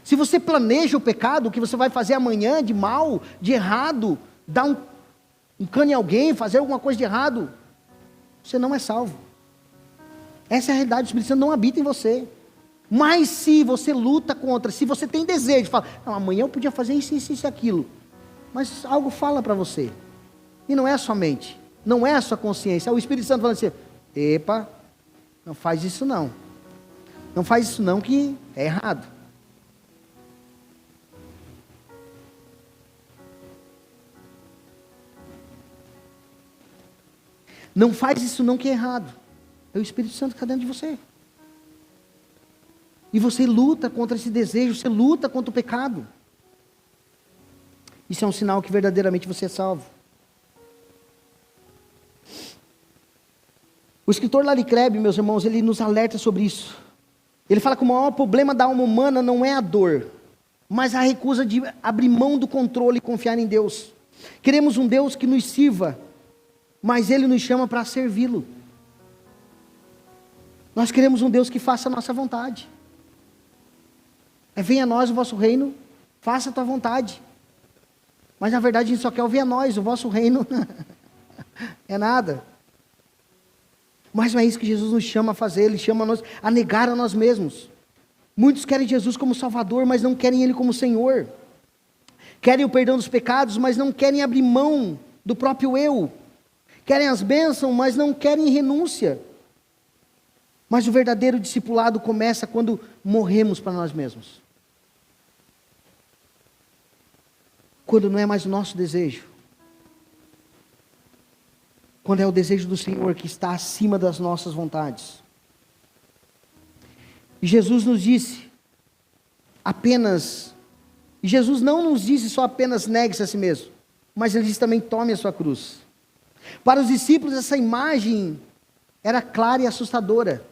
Se você planeja o pecado, o que você vai fazer amanhã de mal, de errado, dar um cano em alguém, fazer alguma coisa de errado, você não é salvo. Essa é a realidade, o Espírito Santo não habita em você. Mas se você luta contra, se você tem desejo, fala, não, amanhã eu podia fazer isso, isso, isso, aquilo. Mas algo fala para você. E não é a sua mente, não é a sua consciência. É o Espírito Santo falando assim, epa, não faz isso não. Não faz isso não que é errado. Não faz isso não que é errado. É o Espírito Santo que está dentro de você. E você luta contra esse desejo, você luta contra o pecado. Isso é um sinal que verdadeiramente você é salvo. O escritor Larry Crabb, meus irmãos, ele nos alerta sobre isso. Ele fala que o maior problema da alma humana não é a dor, mas a recusa de abrir mão do controle e confiar em Deus. Queremos um Deus que nos sirva, mas Ele nos chama para servi-lo. Nós queremos um Deus que faça a nossa vontade. Venha a nós o vosso reino, faça a tua vontade. Mas na verdade a gente só quer ouvir a nós, o vosso reino é nada. Mas não é isso que Jesus nos chama a fazer, Ele chama nós a negar a nós mesmos. Muitos querem Jesus como Salvador, mas não querem Ele como Senhor. Querem o perdão dos pecados, mas não querem abrir mão do próprio eu. Querem as bênçãos, mas não querem renúncia. Mas o verdadeiro discipulado começa quando morremos para nós mesmos. Quando não é mais o nosso desejo. Quando é o desejo do Senhor que está acima das nossas vontades. E Jesus nos disse apenas, e Jesus não nos disse só apenas negue-se a si mesmo, mas Ele disse também tome a sua cruz. Para os discípulos essa imagem era clara e assustadora.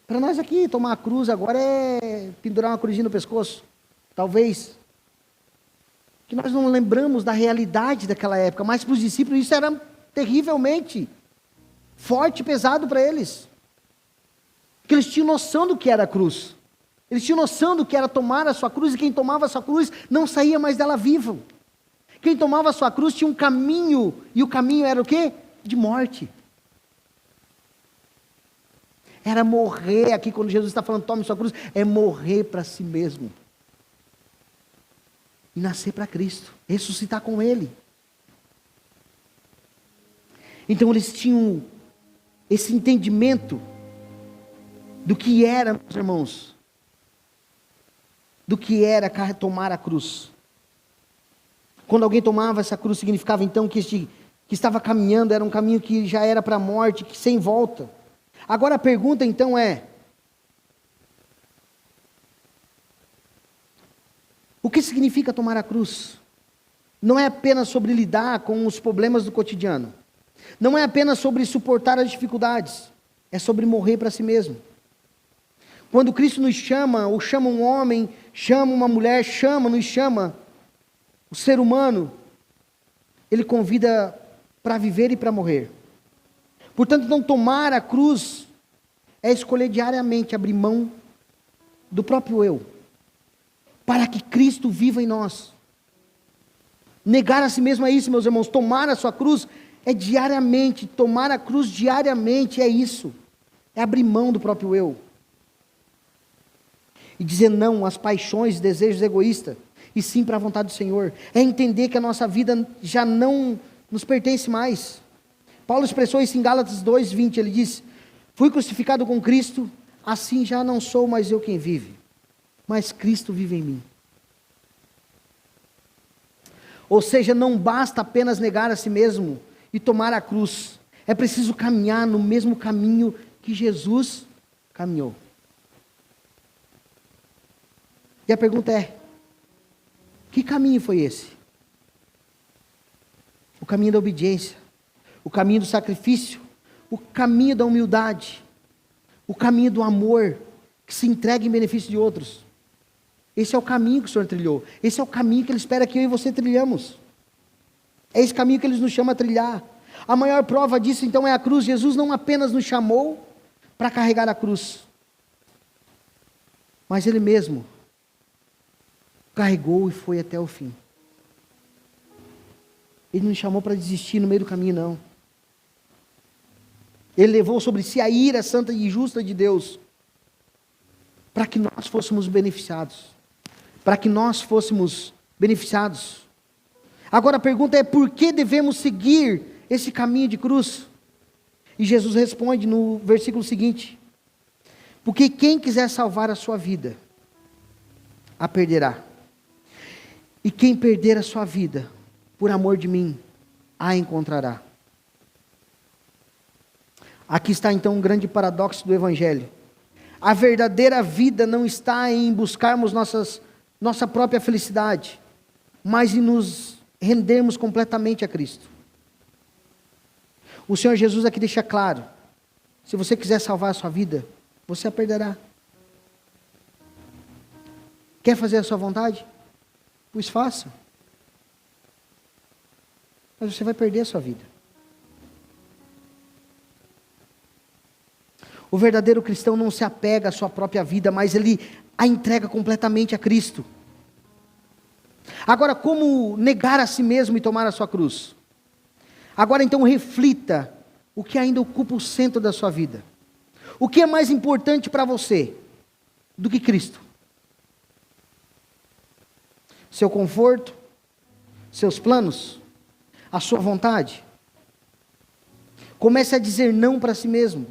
Para nós aqui, tomar a cruz agora é pendurar uma cruzinha no pescoço. Talvez. Que nós não lembramos da realidade daquela época, mas para os discípulos isso era terrivelmente forte e pesado para eles. Porque eles tinham noção do que era a cruz. Eles tinham noção do que era tomar a sua cruz, e quem tomava a sua cruz não saía mais dela vivo. Quem tomava a sua cruz tinha um caminho, e o caminho era o quê? De morte. Era morrer, aqui quando Jesus está falando tome sua cruz, é morrer para si mesmo. E nascer para Cristo, ressuscitar com Ele. Então eles esse entendimento do que era, meus irmãos, do que era tomar a cruz. Quando alguém tomava essa cruz, significava então que estava caminhando, era um caminho que já era para a morte, que sem volta. Agora a pergunta então é: o que significa tomar a cruz? Não é apenas sobre lidar com os problemas do cotidiano. Não é apenas sobre suportar as dificuldades. É sobre morrer para si mesmo. Quando Cristo nos chama, ou chama um homem, chama uma mulher, nos chama o ser humano, Ele convida para viver e para morrer. Portanto, não tomar a cruz é escolher diariamente abrir mão do próprio eu, para que Cristo viva em nós. Negar a si mesmo é isso, meus irmãos. Tomar a sua cruz é diariamente. Tomar a cruz diariamente é isso. É abrir mão do próprio eu. E dizer não às paixões e desejos egoístas, e sim para a vontade do Senhor. É entender que a nossa vida já não nos pertence mais. Paulo expressou isso em Gálatas 2:20, ele diz: fui crucificado com Cristo, assim já não sou mais eu quem vive, mas Cristo vive em mim. Ou seja, não basta apenas negar a si mesmo e tomar a cruz. É preciso caminhar no mesmo caminho que Jesus caminhou. E a pergunta é: que caminho foi esse? O caminho da obediência, o caminho do sacrifício, o caminho da humildade, o caminho do amor, que se entrega em benefício de outros. Esse é o caminho que o Senhor trilhou. Esse é o caminho que Ele espera que eu e você trilhamos. É esse caminho que Ele nos chama a trilhar. A maior prova disso então é a cruz. Jesus não apenas nos chamou para carregar a cruz, mas Ele mesmo carregou e foi até o fim. Ele não nos chamou para desistir no meio do caminho, não. Ele levou sobre si a ira santa e justa de Deus, para que nós fôssemos beneficiados. Para que nós fôssemos beneficiados. Agora a pergunta é: por que devemos seguir esse caminho de cruz? E Jesus responde no versículo seguinte: porque quem quiser salvar a sua vida, a perderá. E quem perder a sua vida, por amor de mim, a encontrará. Aqui está então um grande paradoxo do Evangelho. A verdadeira vida não está em buscarmos nossa própria felicidade, mas em nos rendermos completamente a Cristo. O Senhor Jesus aqui deixa claro: se você quiser salvar a sua vida, você a perderá. Quer fazer a sua vontade? Pois faça. Mas você vai perder a sua vida. O verdadeiro cristão não se apega à sua própria vida, mas ele a entrega completamente a Cristo. Agora, como negar a si mesmo e tomar a sua cruz? Agora então reflita o que ainda ocupa o centro da sua vida. O que é mais importante para você do que Cristo? Seu conforto? Seus planos? A sua vontade? Comece a dizer não para si mesmo.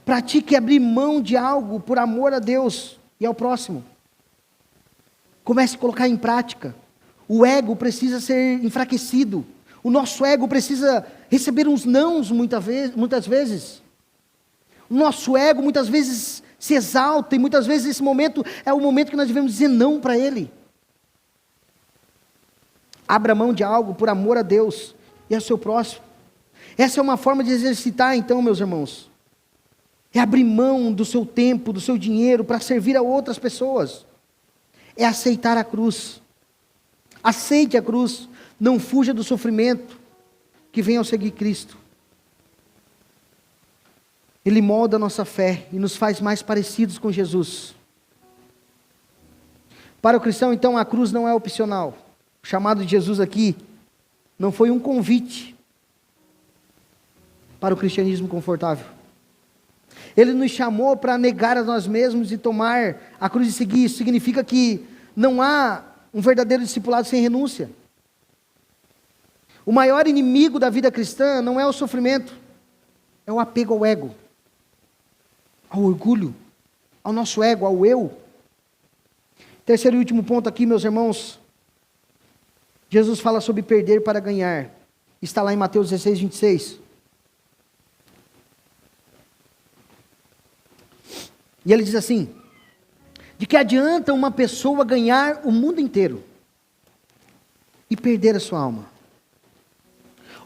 Pratique abrir mão de algo por amor a Deus e ao próximo. Comece a colocar em prática. O ego precisa ser enfraquecido. O nosso ego precisa receber uns nãos muitas vezes. O nosso ego muitas vezes se exalta e muitas vezes esse momento é o momento que nós devemos dizer não para ele. Abra mão de algo por amor a Deus e ao seu próximo. Essa é uma forma de exercitar então, meus irmãos. É abrir mão do seu tempo, do seu dinheiro para servir a outras pessoas. É aceitar a cruz. Aceite a cruz. Não fuja do sofrimento que vem ao seguir Cristo. Ele molda a nossa fé e nos faz mais parecidos com Jesus. Para o cristão, então, a cruz não é opcional. O chamado de Jesus aqui não foi um convite para o cristianismo confortável. Ele nos chamou para negar a nós mesmos e tomar a cruz e seguir. Isso significa que não há um verdadeiro discipulado sem renúncia. O maior inimigo da vida cristã não é o sofrimento. É o apego ao ego, ao orgulho, ao nosso ego, ao eu. Terceiro e último ponto aqui, meus irmãos. Jesus fala sobre perder para ganhar. Está lá em Mateus 16, 26. E ele diz assim: de que adianta uma pessoa ganhar o mundo inteiro e perder a sua alma?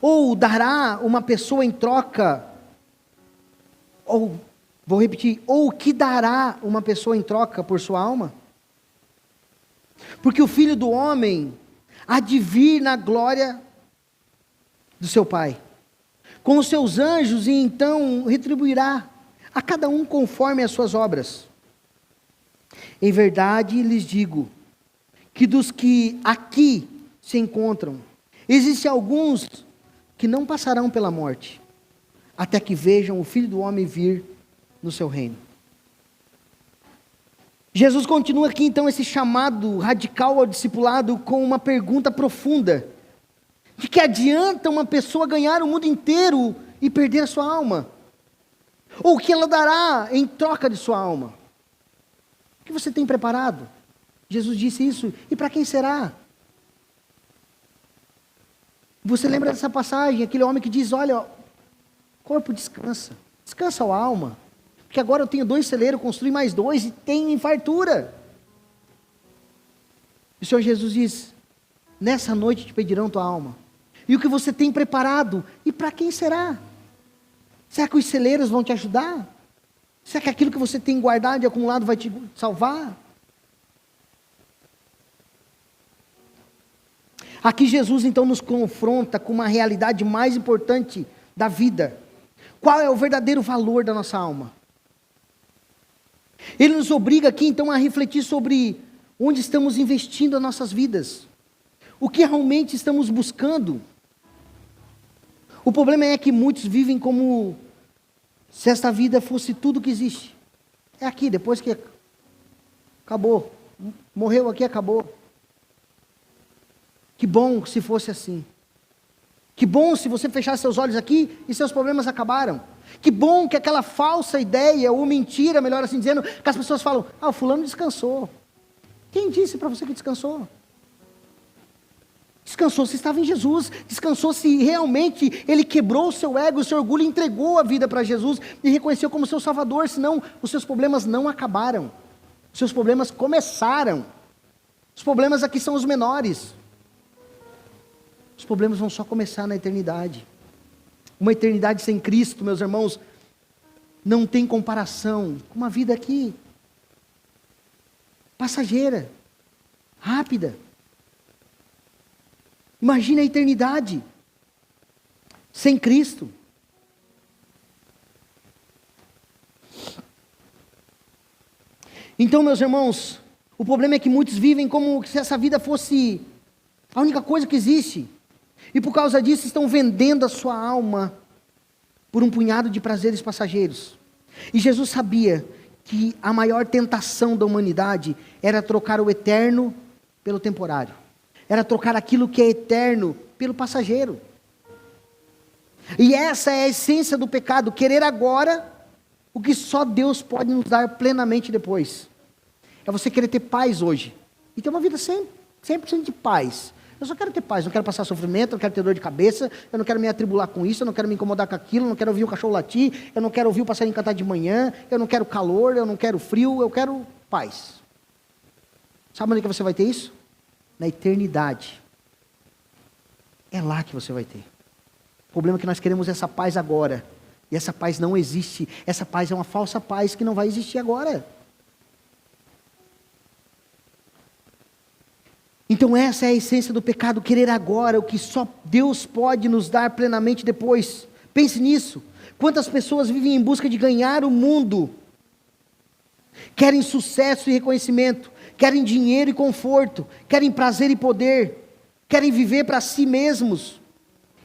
Ou dará uma pessoa em troca, ou, vou repetir, ou o que dará uma pessoa em troca por sua alma? Porque o Filho do Homem há de vir na glória do seu Pai, com os seus anjos, e então retribuirá a cada um conforme as suas obras. Em verdade lhes digo, que dos que aqui se encontram, existem alguns que não passarão pela morte, até que vejam o Filho do Homem vir no seu reino. Jesus continua aqui então esse chamado radical ao discipulado com uma pergunta profunda: de que adianta uma pessoa ganhar o mundo inteiro e perder a sua alma? Ou o que ela dará em troca de sua alma? O que você tem preparado? Jesus disse isso, e para quem será? Você lembra dessa passagem, aquele homem que diz: olha, corpo descansa, descansa a alma, porque agora eu tenho 2 celeiros, construí mais 2 e tenho em fartura. E o Senhor Jesus diz: nessa noite te pedirão tua alma. E o que você tem preparado, e para quem será? Será que os celeiros vão te ajudar? Será que aquilo que você tem guardado e acumulado vai te salvar? Aqui Jesus então nos confronta com uma realidade mais importante da vida. Qual é o verdadeiro valor da nossa alma? Ele nos obriga aqui então a refletir sobre onde estamos investindo as nossas vidas. O que realmente estamos buscando? O problema é que muitos vivem como se esta vida fosse tudo que existe. É aqui, depois que acabou. Morreu aqui, acabou. Que bom se fosse assim. Que bom se você fechar seus olhos aqui e seus problemas acabaram. Que bom que aquela falsa ideia ou mentira, melhor assim dizendo, que as pessoas falam: ah, o fulano descansou. Quem disse para você que descansou? Descansou se estava em Jesus, descansou se realmente ele quebrou o seu ego, o seu orgulho, entregou a vida para Jesus e reconheceu como seu Salvador. Senão os seus problemas não acabaram, os seus problemas começaram. Os problemas aqui são os menores. Os problemas vão só começar na eternidade. Uma eternidade sem Cristo, meus irmãos, não tem comparação com uma vida aqui passageira, rápida. Imagine a eternidade sem Cristo. Então, meus irmãos, o problema é que muitos vivem como se essa vida fosse a única coisa que existe. E por causa disso estão vendendo a sua alma por um punhado de prazeres passageiros. E Jesus sabia que a maior tentação da humanidade era trocar o eterno pelo temporário. Era trocar aquilo que é eterno pelo passageiro. E essa é a essência do pecado: querer agora o que só Deus pode nos dar plenamente depois. É você querer ter paz hoje e ter uma vida 100% de paz. Eu só quero ter paz, não quero passar sofrimento, não quero ter dor de cabeça, eu não quero me atribular com isso, eu não quero me incomodar com aquilo, eu não quero ouvir o cachorro latir, eu não quero ouvir o passarinho cantar de manhã, eu não quero calor, eu não quero frio, eu quero paz. Sabe onde que você vai ter isso? Na eternidade. É lá que você vai ter. O problema é que nós queremos essa paz agora, e essa paz não existe. Essa paz é uma falsa paz que não vai existir agora. Então essa é a essência do pecado: querer agora o que só Deus pode nos dar plenamente depois. Pense nisso. Quantas pessoas vivem em busca de ganhar o mundo? Querem sucesso e reconhecimento, querem dinheiro e conforto, querem prazer e poder, querem viver para si mesmos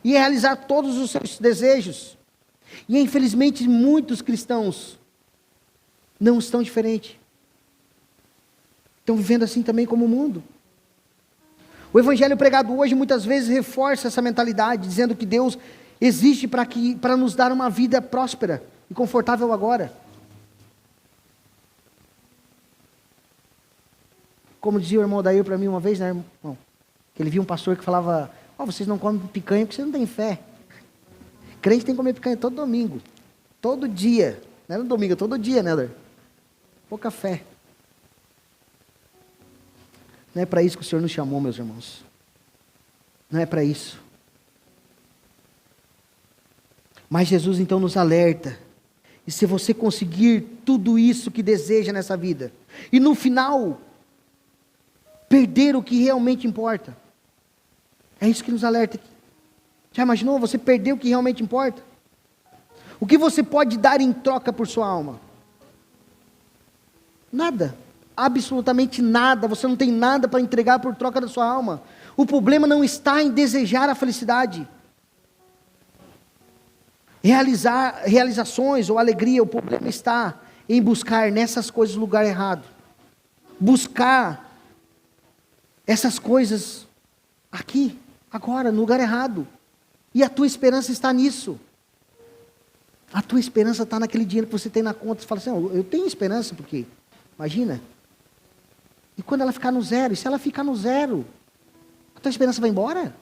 e realizar todos os seus desejos. E infelizmente muitos cristãos não estão diferentes. Estão vivendo assim também como o mundo. O evangelho pregado hoje muitas vezes reforça essa mentalidade, dizendo que Deus, Existe para nos dar uma vida próspera e confortável agora. Como dizia o irmão Daí para mim uma vez, né, irmão? Que ele viu um pastor que falava: vocês não comem picanha porque vocês não têm fé. Crente tem que comer picanha todo domingo. Todo dia. Não é no domingo, é todo dia, né, Ler? Pouca fé. Não é para isso que o Senhor nos chamou, meus irmãos. Não é para isso. Mas Jesus então nos alerta. E se você conseguir tudo isso que deseja nessa vida, e no final, perder o que realmente importa. É isso que nos alerta aqui. Já imaginou você perder o que realmente importa? O que você pode dar em troca por sua alma? Nada. Absolutamente nada. Você não tem nada para entregar por troca da sua alma. O problema não está em desejar a felicidade, realizações ou alegria. O problema está em buscar nessas coisas o lugar errado. Buscar essas coisas aqui, agora, no lugar errado. E a tua esperança está nisso. A tua esperança está naquele dinheiro que você tem na conta. Você fala assim: eu tenho esperança, porque, imagina. E quando ela ficar no zero? E se ela ficar no zero? A tua esperança vai embora?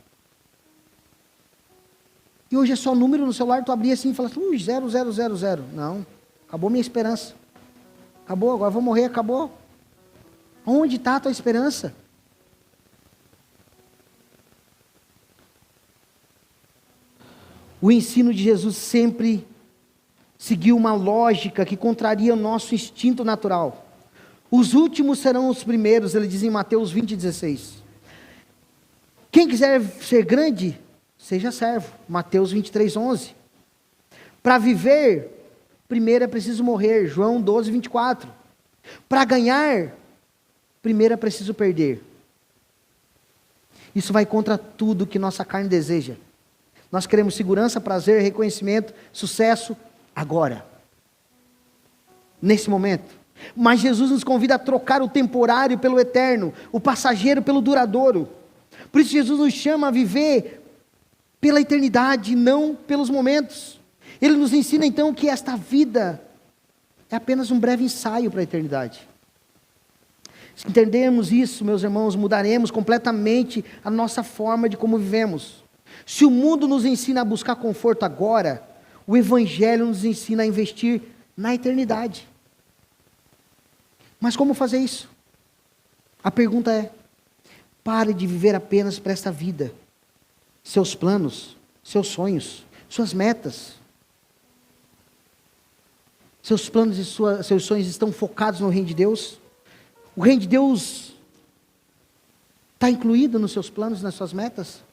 E hoje é só número no celular, tu abrir assim e fala assim: 0, 0, 0, 0. Não, acabou minha esperança. Acabou, agora vou morrer, acabou. Onde está a tua esperança? O ensino de Jesus sempre seguiu uma lógica que contraria o nosso instinto natural. Os últimos serão os primeiros, ele diz em Mateus 20:16. Quem quiser ser grande, seja servo. Mateus 23:11. Para viver, primeiro é preciso morrer. João 12:24. Para ganhar, primeiro é preciso perder. Isso vai contra tudo que nossa carne deseja. Nós queremos segurança, prazer, reconhecimento, sucesso, agora. Nesse momento. Mas Jesus nos convida a trocar o temporário pelo eterno, o passageiro pelo duradouro. Por isso Jesus nos chama a viver pela eternidade, não pelos momentos. Ele nos ensina então que esta vida é apenas um breve ensaio para a eternidade. Se entendermos isso, meus irmãos, mudaremos completamente a nossa forma de como vivemos. Se o mundo nos ensina a buscar conforto agora, o Evangelho nos ensina a investir na eternidade. Mas como fazer isso? A pergunta é: pare de viver apenas para esta vida. Seus planos, seus sonhos, suas metas. Seus planos e seus sonhos estão focados no reino de Deus? O reino de Deus está incluído nos seus planos, nas suas metas?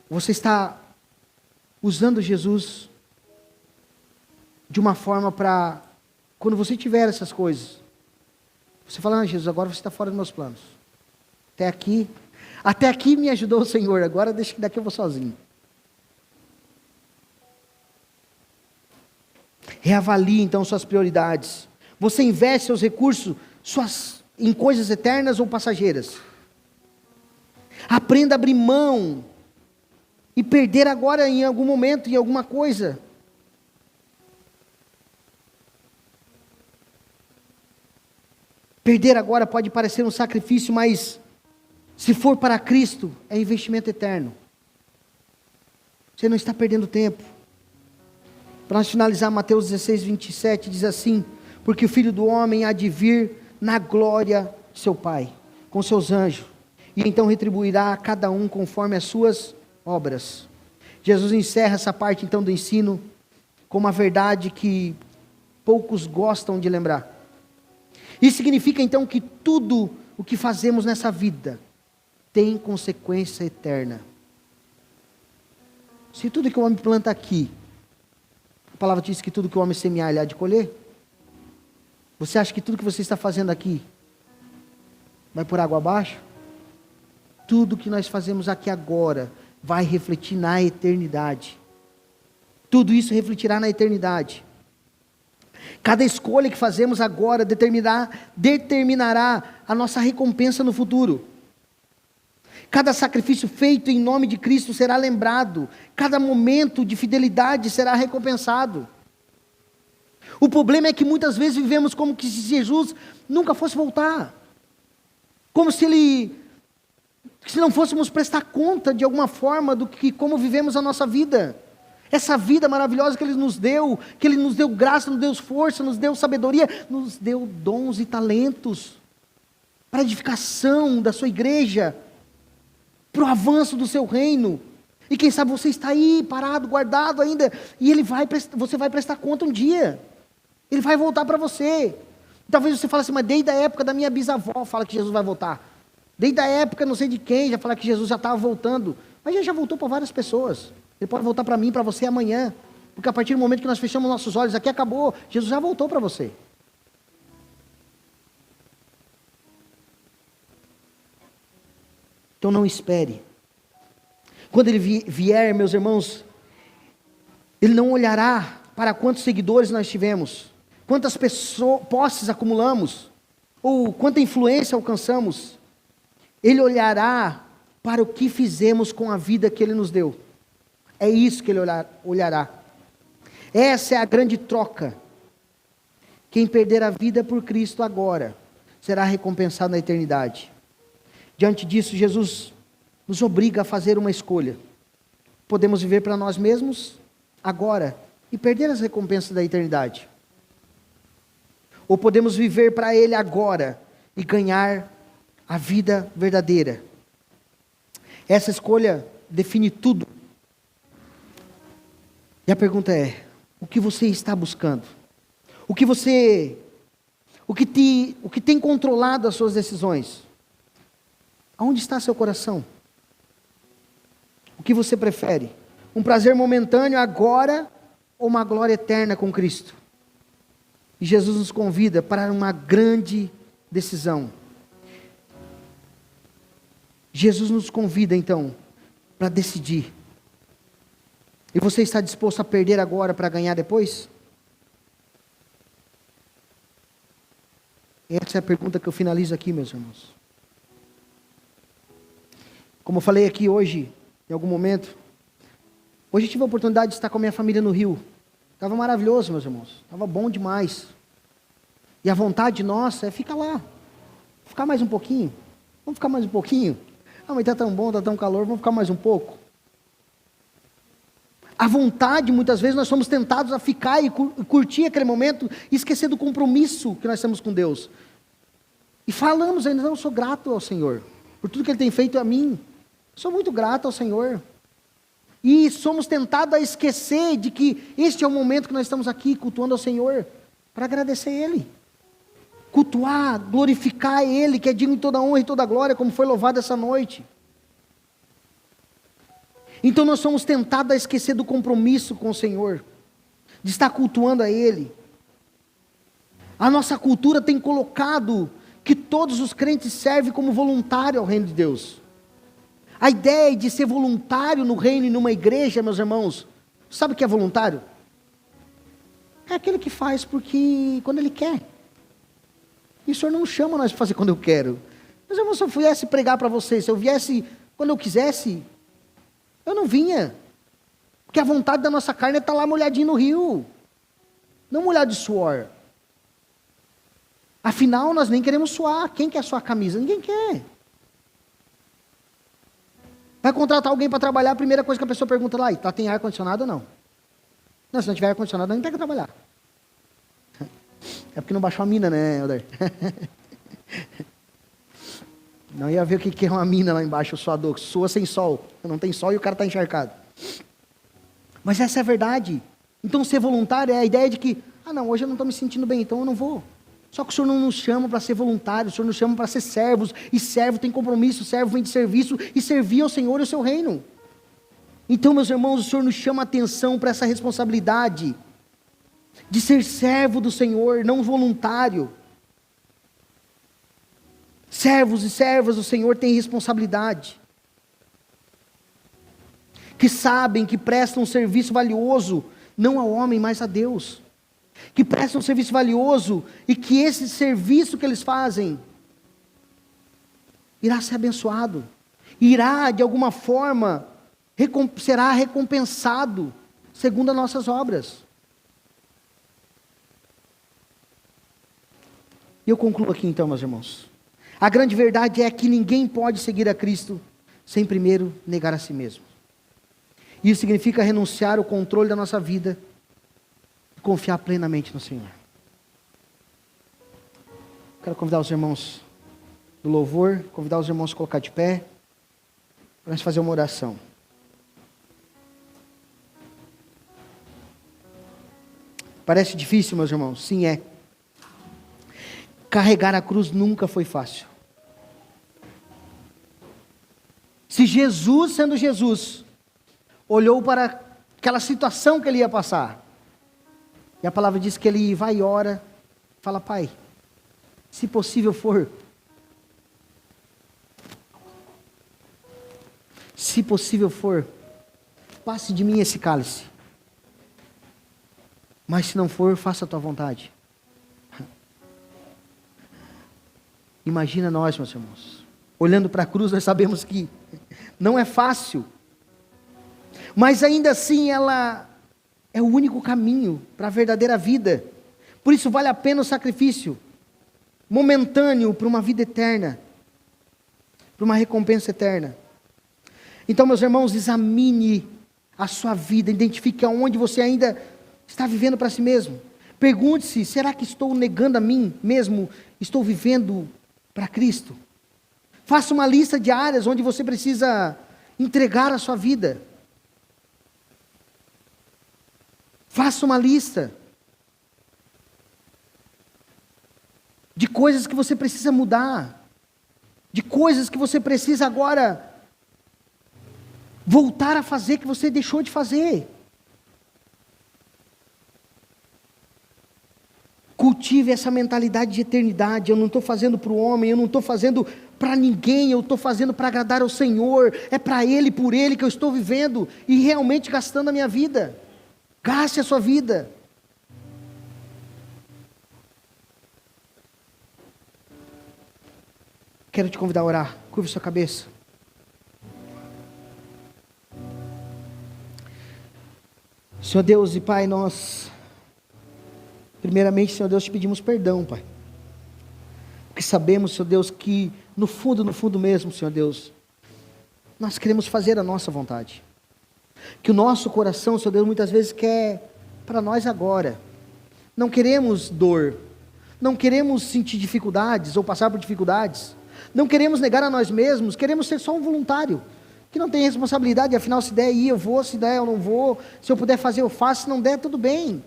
Você está usando Jesus de uma forma para, quando você tiver essas coisas, você fala: Jesus, agora você está fora dos meus planos. Até aqui me ajudou o Senhor, agora deixa que daqui eu vou sozinho. Reavalie então suas prioridades. Você investe seus recursos em coisas eternas ou passageiras? Aprenda a abrir mão e perder agora em algum momento, em alguma coisa. Perder agora pode parecer um sacrifício, mas se for para Cristo, é investimento eterno. Você não está perdendo tempo. Para nós finalizar, Mateus 16:27 diz assim: porque o Filho do Homem há de vir na glória de seu Pai, com seus anjos, e então retribuirá a cada um conforme as suas obras. Jesus encerra essa parte então do ensino com uma verdade que poucos gostam de lembrar. Isso significa então que tudo o que fazemos nessa vida tem consequência eterna. Se tudo que o homem planta aqui, a palavra diz que tudo que o homem semear, ele há de colher. Você acha que tudo que você está fazendo aqui vai por água abaixo? Tudo que nós fazemos aqui agora vai refletir na eternidade. Tudo isso refletirá na eternidade. Cada escolha que fazemos agora determinará a nossa recompensa no futuro. Cada sacrifício feito em nome de Cristo será lembrado. Cada momento de fidelidade será recompensado. O problema é que muitas vezes vivemos como que se Jesus nunca fosse voltar. Como se não fôssemos prestar conta de alguma forma do que como vivemos a nossa vida. Essa vida maravilhosa que Ele nos deu, graça, nos deu força, nos deu sabedoria, nos deu dons e talentos para a edificação da sua igreja, para o avanço do seu reino. E quem sabe você está aí parado, guardado ainda, e você vai prestar conta um dia. Ele vai voltar para você. Talvez você fale assim, mas desde a época da minha bisavó fala que Jesus vai voltar. Desde a época não sei de quem já fala que Jesus já estava voltando. Mas ele já voltou para várias pessoas. Ele pode voltar para mim, para você amanhã. Porque a partir do momento que nós fechamos nossos olhos, aqui acabou. Jesus já voltou para você. Então não espere. Quando Ele vier, meus irmãos, Ele não olhará para quantos seguidores nós tivemos, quantas posses acumulamos, ou quanta influência alcançamos. Ele olhará para o que fizemos com a vida que Ele nos deu. É isso que Ele olhará. Essa é a grande troca. Quem perder a vida por Cristo agora, será recompensado na eternidade. Diante disso, Jesus nos obriga a fazer uma escolha. Podemos viver para nós mesmos agora e perder as recompensas da eternidade. Ou podemos viver para Ele agora e ganhar a vida verdadeira. Essa escolha define tudo. E a pergunta é: o que você está buscando? O que tem controlado as suas decisões? Aonde está seu coração? O que você prefere? Um prazer momentâneo agora ou uma glória eterna com Cristo? E Jesus nos convida para uma grande decisão. Jesus nos convida então para decidir. E você está disposto a perder agora para ganhar depois? Essa é a pergunta que eu finalizo aqui, meus irmãos. Como eu falei aqui hoje, em algum momento, hoje eu tive a oportunidade de estar com a minha família no Rio. Estava maravilhoso, meus irmãos. Estava bom demais. E a vontade nossa é ficar lá. Ficar mais um pouquinho. Vamos ficar mais um pouquinho? Ah, mas está tão bom, está tão calor, vamos ficar mais um pouco. A vontade, muitas vezes, nós somos tentados a ficar e curtir aquele momento e esquecer do compromisso que nós temos com Deus. E falamos ainda, não, eu sou grato ao Senhor, por tudo que Ele tem feito a mim. Sou muito grato ao Senhor. E somos tentados a esquecer de que este é o momento que nós estamos aqui cultuando ao Senhor, para agradecer a Ele. Cultuar, glorificar Ele, que é digno de toda honra e toda glória, como foi louvado essa noite. Então nós somos tentados a esquecer do compromisso com o Senhor, de estar cultuando a Ele. A nossa cultura tem colocado que todos os crentes servem como voluntário ao reino de Deus. A ideia de ser voluntário no reino e numa igreja, meus irmãos, sabe o que é voluntário? É aquele que faz porque quando ele quer. E o Senhor não chama nós para fazer quando eu quero. Mas irmão, se eu viesse pregar para vocês, se eu viesse quando eu quisesse, eu não vinha. Porque a vontade da nossa carne é estar lá molhadinho no rio. Não molhado de suor. Afinal, nós nem queremos suar. Quem quer suar a camisa? Ninguém quer. Vai contratar alguém para trabalhar, a primeira coisa que a pessoa pergunta lá, tem ar-condicionado ou não? Não, se não tiver ar-condicionado, não tem que trabalhar. É porque não baixou a mina, né, Helder? Não ia ver o que é uma mina lá embaixo, o suador, sua sem sol. Não tem sol e o cara está encharcado. Mas essa é a verdade. Então ser voluntário é a ideia de que, não, hoje eu não estou me sentindo bem, então eu não vou. Só que o Senhor não nos chama para ser voluntário, o Senhor nos chama para ser servos, e servo tem compromisso, servo vem de serviço, e servir ao Senhor e ao seu reino. Então, meus irmãos, o Senhor nos chama a atenção para essa responsabilidade, de ser servo do Senhor, não voluntário. Servos e servas do Senhor têm responsabilidade, que sabem que prestam um serviço valioso, não ao homem, mas a Deus. Que prestam um serviço valioso e que esse serviço que eles fazem irá ser abençoado. irá de alguma forma, será recompensado segundo as nossas obras. E eu concluo aqui então, meus irmãos. A grande verdade é que ninguém pode seguir a Cristo sem primeiro negar a si mesmo. Isso significa renunciar ao controle da nossa vida e confiar plenamente no Senhor. Quero convidar os irmãos do louvor, convidar os irmãos a colocar de pé, para nós fazer uma oração. Parece difícil, meus irmãos? Sim, é. Carregar a cruz nunca foi fácil. Se Jesus, sendo Jesus, olhou para aquela situação que ele ia passar, e a palavra diz que ele vai e ora, fala: Pai, se possível for, passe de mim esse cálice, mas se não for, faça a tua vontade. Imagina nós, meus irmãos, olhando para a cruz, nós sabemos que não é fácil, mas ainda assim ela é o único caminho para a verdadeira vida. Por isso vale a pena o sacrifício momentâneo para uma vida eterna, para uma recompensa eterna. Então, meus irmãos, examine a sua vida, identifique aonde você ainda está vivendo para si mesmo. Pergunte-se: será que estou negando a mim mesmo? Estou vivendo para Cristo? Faça uma lista de áreas onde você precisa entregar a sua vida. Faça uma lista de coisas que você precisa mudar, de coisas que você precisa agora voltar a fazer que você deixou de fazer. Cultive essa mentalidade de eternidade. Eu não estou fazendo para o homem, eu não estou fazendo para ninguém, eu estou fazendo para agradar ao Senhor. É para Ele, por Ele que eu estou vivendo e realmente gastando a minha vida. Gaste a sua vida. Quero te convidar a orar. Curve sua cabeça. Senhor Deus e Pai, nós, primeiramente, Senhor Deus, te pedimos perdão, Pai. Porque sabemos, Senhor Deus, que no fundo mesmo, Senhor Deus, nós queremos fazer a nossa vontade. Que o nosso coração, Senhor Deus, muitas vezes quer para nós agora. Não queremos dor, não queremos sentir dificuldades ou passar por dificuldades. Não queremos negar a nós mesmos, queremos ser só um voluntário, que não tem responsabilidade, afinal se der ir eu vou, se der eu não vou, se eu puder fazer eu faço, se não der tudo bem.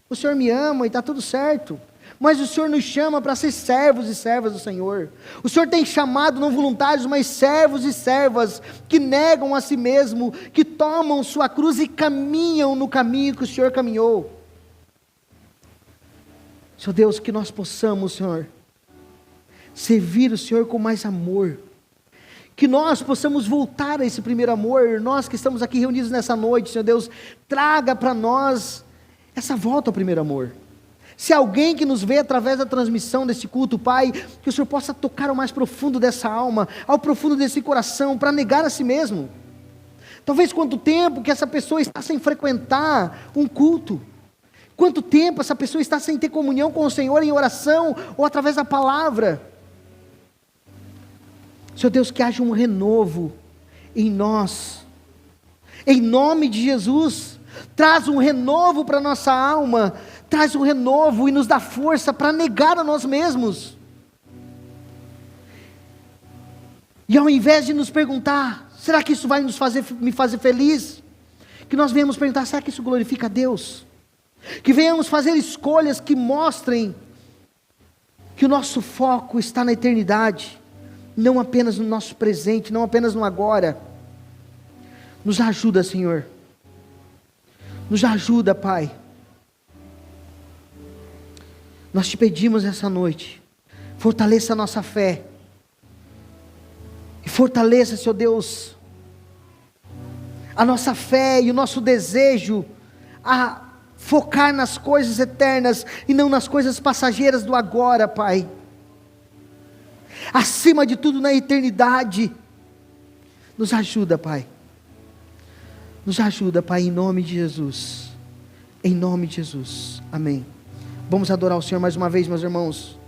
O Senhor me ama e está tudo certo. Mas o Senhor nos chama para ser servos e servas do Senhor. O Senhor tem chamado não voluntários, mas servos e servas que negam a si mesmo, que tomam sua cruz e caminham no caminho que o Senhor caminhou. Senhor Deus, que nós possamos, Senhor, servir o Senhor com mais amor. Que nós possamos voltar a esse primeiro amor. Nós que estamos aqui reunidos nessa noite, Senhor Deus, traga para nós essa volta ao primeiro amor. Se alguém que nos vê através da transmissão desse culto, Pai, que o Senhor possa tocar ao mais profundo dessa alma, ao profundo desse coração, para negar a si mesmo. Talvez quanto tempo que essa pessoa está sem frequentar um culto, quanto tempo essa pessoa está sem ter comunhão com o Senhor em oração, ou através da palavra. Senhor Deus, que haja um renovo em nós, em nome de Jesus. Traz um renovo para a nossa alma, traz um renovo e nos dá força para negar a nós mesmos. E ao invés de nos perguntar, será que isso vai me fazer feliz? Que nós venhamos perguntar, será que isso glorifica a Deus? Que venhamos fazer escolhas que mostrem que o nosso foco está na eternidade, não apenas no nosso presente, não apenas no agora. Nos ajuda, Senhor. Nos ajuda, Pai. Nós te pedimos essa noite, fortaleça a nossa fé, e fortaleça, Senhor Deus, a nossa fé e o nosso desejo a focar nas coisas eternas e não nas coisas passageiras do agora, Pai. Acima de tudo, na eternidade. Nos ajuda, Pai. Nos ajuda, Pai, em nome de Jesus. Em nome de Jesus. Amém. Vamos adorar o Senhor mais uma vez, meus irmãos.